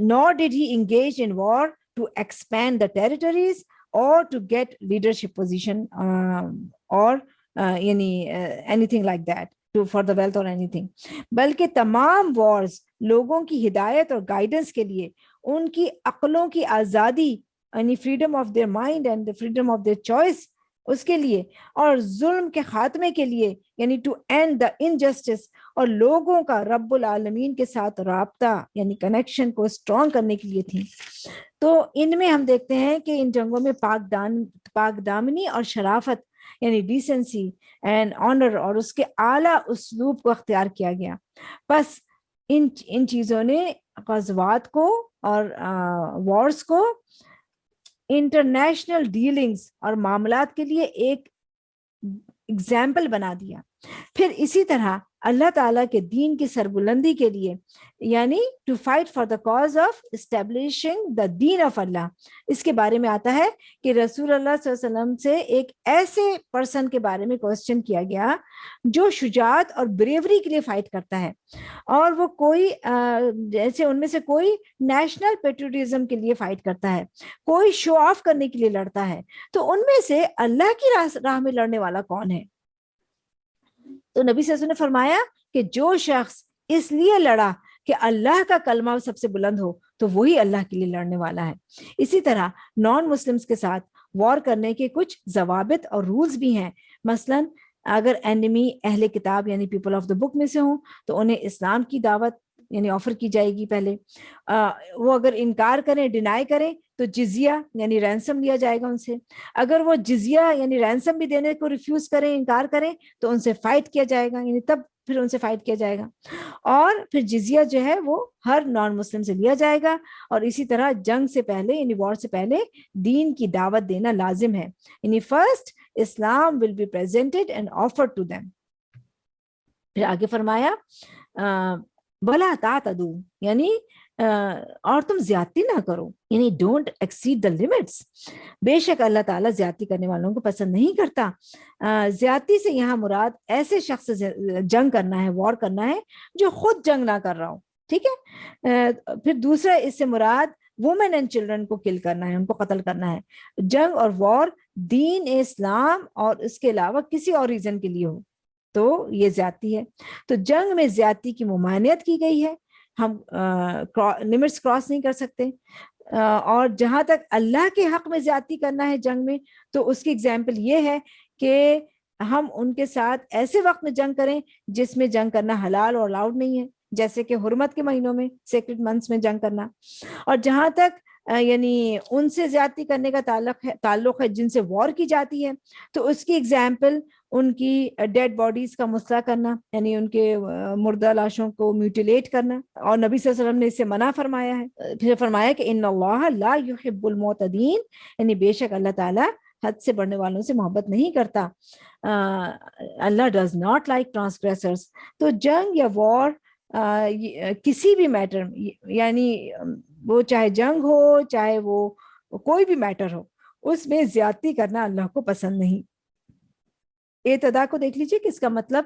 nor did he engage in war to expand the territories or to get leadership position or anything like that for the wealth or anything. بلکہ تمام وارز لوگوں کی ہدایت اور guidance کے لیے, ان کی عقلوں کی آزادی یعنی freedom of their mind and the freedom of their choice اس کے لیے اور ظلم کے خاتمے کے لیے یعنی ٹو اینڈ دا انجسٹس اور لوگوں کا رب العالمین کے ساتھ رابطہ یعنی کنیکشن کو اسٹرانگ کرنے کے لیے تھیں. تو ان میں ہم دیکھتے ہیں کہ ان جنگوں میں پاک دامنی اور شرافت یعنی ڈیسنسی اینڈ آنر اور اس کے اعلیٰ اسلوب کو اختیار کیا گیا. بس ان چیزوں نے غزوات کو اور وارز کو انٹرنیشنل ڈیلنگز اور معاملات کے لیے ایک ایگزامپل بنا دیا. پھر اسی طرح اللہ تعالیٰ کے دین کی سربلندی کے لیے یعنی to fight for the cause of establishing the deen of Allah, اس کے بارے میں آتا ہے کہ رسول اللہ صلی اللہ علیہ وسلم سے ایک ایسے پرسن کے بارے میں کوسچن کیا گیا جو شجاعت اور بریوری کے لیے فائٹ کرتا ہے، اور وہ کوئی جیسے ان میں سے کوئی نیشنل پیٹریوٹزم کے لیے فائٹ کرتا ہے، کوئی شو آف کرنے کے لیے لڑتا ہے. تو ان میں سے اللہ کی راہ میں لڑنے والا کون ہے؟ تو نبی صلی اللہ علیہ وسلم نے فرمایا کہ جو شخص اس لیے لڑا کہ اللہ کا کلمہ سب سے بلند ہو تو وہی اللہ کے لیے لڑنے والا ہے. اسی طرح نان مسلمز کے ساتھ وار کرنے کے کچھ ضوابط اور رولز بھی ہیں. مثلاً اگر اینیمی اہل کتاب یعنی پیپل آف دا بک میں سے ہوں تو انہیں اسلام کی دعوت یعنی آفر کی جائے گی پہلے. وہ اگر انکار کریں، ڈینائی کریں تو جزیہ یعنی رینسم لیا جائے گا ان سے. اگر وہ جزیہ یعنی رینسم بھی دینے کو ریفیوز کریں، انکار کریں تو ان سے فائٹ کیا جائے گا، یعنی تب پھر ان سے فائٹ کیا جائے گا. اور پھر جزیہ جو ہے وہ ہر نان مسلم سے لیا جائے گا. اور اسی طرح جنگ سے پہلے یعنی وار سے پہلے دین کی دعوت دینا لازم ہے، یعنی first Islam will be presented and offered to them. پھر آگے فرمایا بلا تعتدوا یعنی اور تم زیادتی نہ کرو، یعنی ڈونٹ ایکسیڈ دا لمٹس. بے شک اللہ تعالیٰ زیادتی کرنے والوں کو پسند نہیں کرتا. زیادتی سے یہاں مراد ایسے شخص سے جنگ کرنا ہے، وار کرنا ہے جو خود جنگ نہ کر رہا ہو، ٹھیک ہے. پھر دوسرا اس سے مراد وومن اینڈ چلڈرن کو کل کرنا ہے، ان کو قتل کرنا ہے. جنگ اور وار دین اسلام اور اس کے علاوہ کسی اور ریزن کے لیے ہو تو یہ زیادتی ہے. تو جنگ میں زیادتی کی ممانعت کی گئی ہے، ہم لمٹس کراس نہیں کر سکتے. اور جہاں تک اللہ کے حق میں زیادتی کرنا ہے جنگ میں تو اس کی ایگزامپل یہ ہے کہ ہم ان کے ساتھ ایسے وقت میں جنگ کریں جس میں جنگ کرنا حلال اور الاؤڈ نہیں ہے، جیسے کہ حرمت کے مہینوں میں سیکرڈ منتھس میں جنگ کرنا. اور جہاں تک یعنی ان سے زیادتی کرنے کا تعلق ہے جن سے وار کی جاتی ہے تو اس کی ایگزامپل ان کی ڈیڈ باڈیز کا مسئلہ کرنا یعنی ان کے مردہ لاشوں کو میوٹیلیٹ کرنا، اور نبی صلی اللہ علیہ وسلم نے اس سے منع فرمایا ہے. پھر فرمایا کہ ان اللہ لا یحب المعتدین، یعنی بے شک اللہ تعالیٰ حد سے بڑھنے والوں سے محبت نہیں کرتا. اللہ ڈز ناٹ لائک ٹرانسگریسرز. تو جنگ یا وار کسی بھی میٹر یعنی وہ چاہے جنگ ہو چاہے وہ کوئی بھی میٹر ہو، اس میں زیادتی کرنا اللہ کو پسند نہیں. اعتدا کو دیکھ لیجئے کہ اس کا مطلب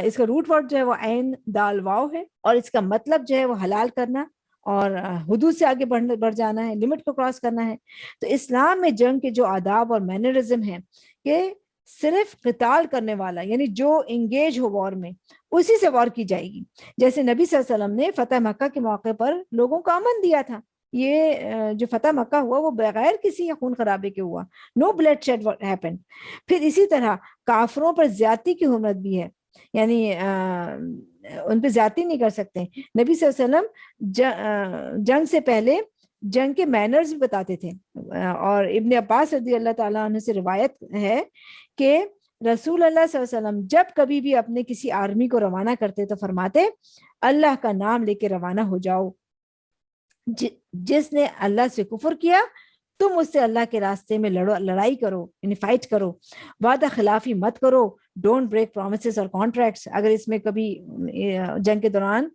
اس کا روٹ ورڈ جو ہے وہ عین دال واو ہے، اور اس کا مطلب جو ہے وہ حلال کرنا اور حدود سے آگے بڑھ جانا ہے، لمٹ کو کراس کرنا ہے. تو اسلام میں جنگ کے جو آداب اور مینرزم ہیں کہ صرف قتال کرنے والا یعنی جو انگیج ہو وار میں اسی سے وار کی جائے گی. جیسے نبی صلی اللہ علیہ وسلم نے فتح مکہ کے موقع پر لوگوں کو امن دیا تھا. یہ جو فتح مکہ ہوا وہ بغیر کسی خون خرابے کے ہوا، نو بلڈ شیڈ ہیپن. پھر اسی طرح کافروں پر زیادتی کی حرمت بھی ہے، یعنی ان پہ زیادتی نہیں کر سکتے. نبی صلی اللہ علیہ وسلم جنگ سے پہلے جنگ کے مینرز بھی بتاتے تھے. اور ابن عباس رضی اللہ تعالیٰ عنہ سے روایت ہے کہ رسول اللہ صلی اللہ علیہ وسلم جب کبھی بھی اپنے کسی آرمی کو روانہ کرتے تو فرماتے اللہ کا نام لے کے روانہ ہو جاؤ، جس نے اللہ سے کفر کیا تم اس سے اللہ کے راستے میں لڑائی کرو یعنی فائٹ کرو، وعدہ خلافی مت کرو، ڈونٹ بریک پرومسز اور کانٹریکٹس. اگر اس میں کبھی جنگ کے دوران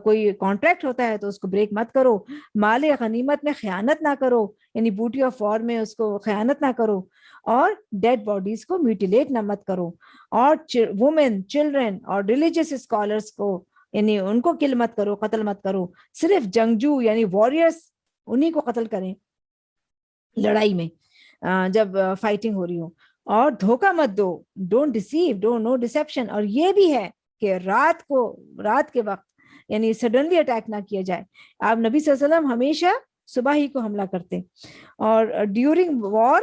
کوئی کانٹریکٹ ہوتا ہے تو اس کو بریک مت کرو. مال غنیمت میں خیانت نہ کرو یعنی بوٹی آف وار میں اس کو خیانت نہ کرو، اور ڈیڈ باڈیز کو میوٹیلیٹ نہ مت کرو، اور وومن چلڈرن اور ریلیجیس اسکالرس کو یعنی ان کو کل مت کرو، قتل مت کرو. صرف جنگجو یعنی واریئرس انہی کو قتل کریں لڑائی میں جب فائٹنگ ہو رہی ہو. اور دھوکہ مت دو، don't deceive, don't no deception. اور یہ بھی ہے کہ رات کے وقت یعنی سڈنلی اٹیک نہ کیا جائے. آپ نبی صلی اللہ علیہ وسلم ہمیشہ صبح ہی کو حملہ کرتے، اور ڈیورنگ وار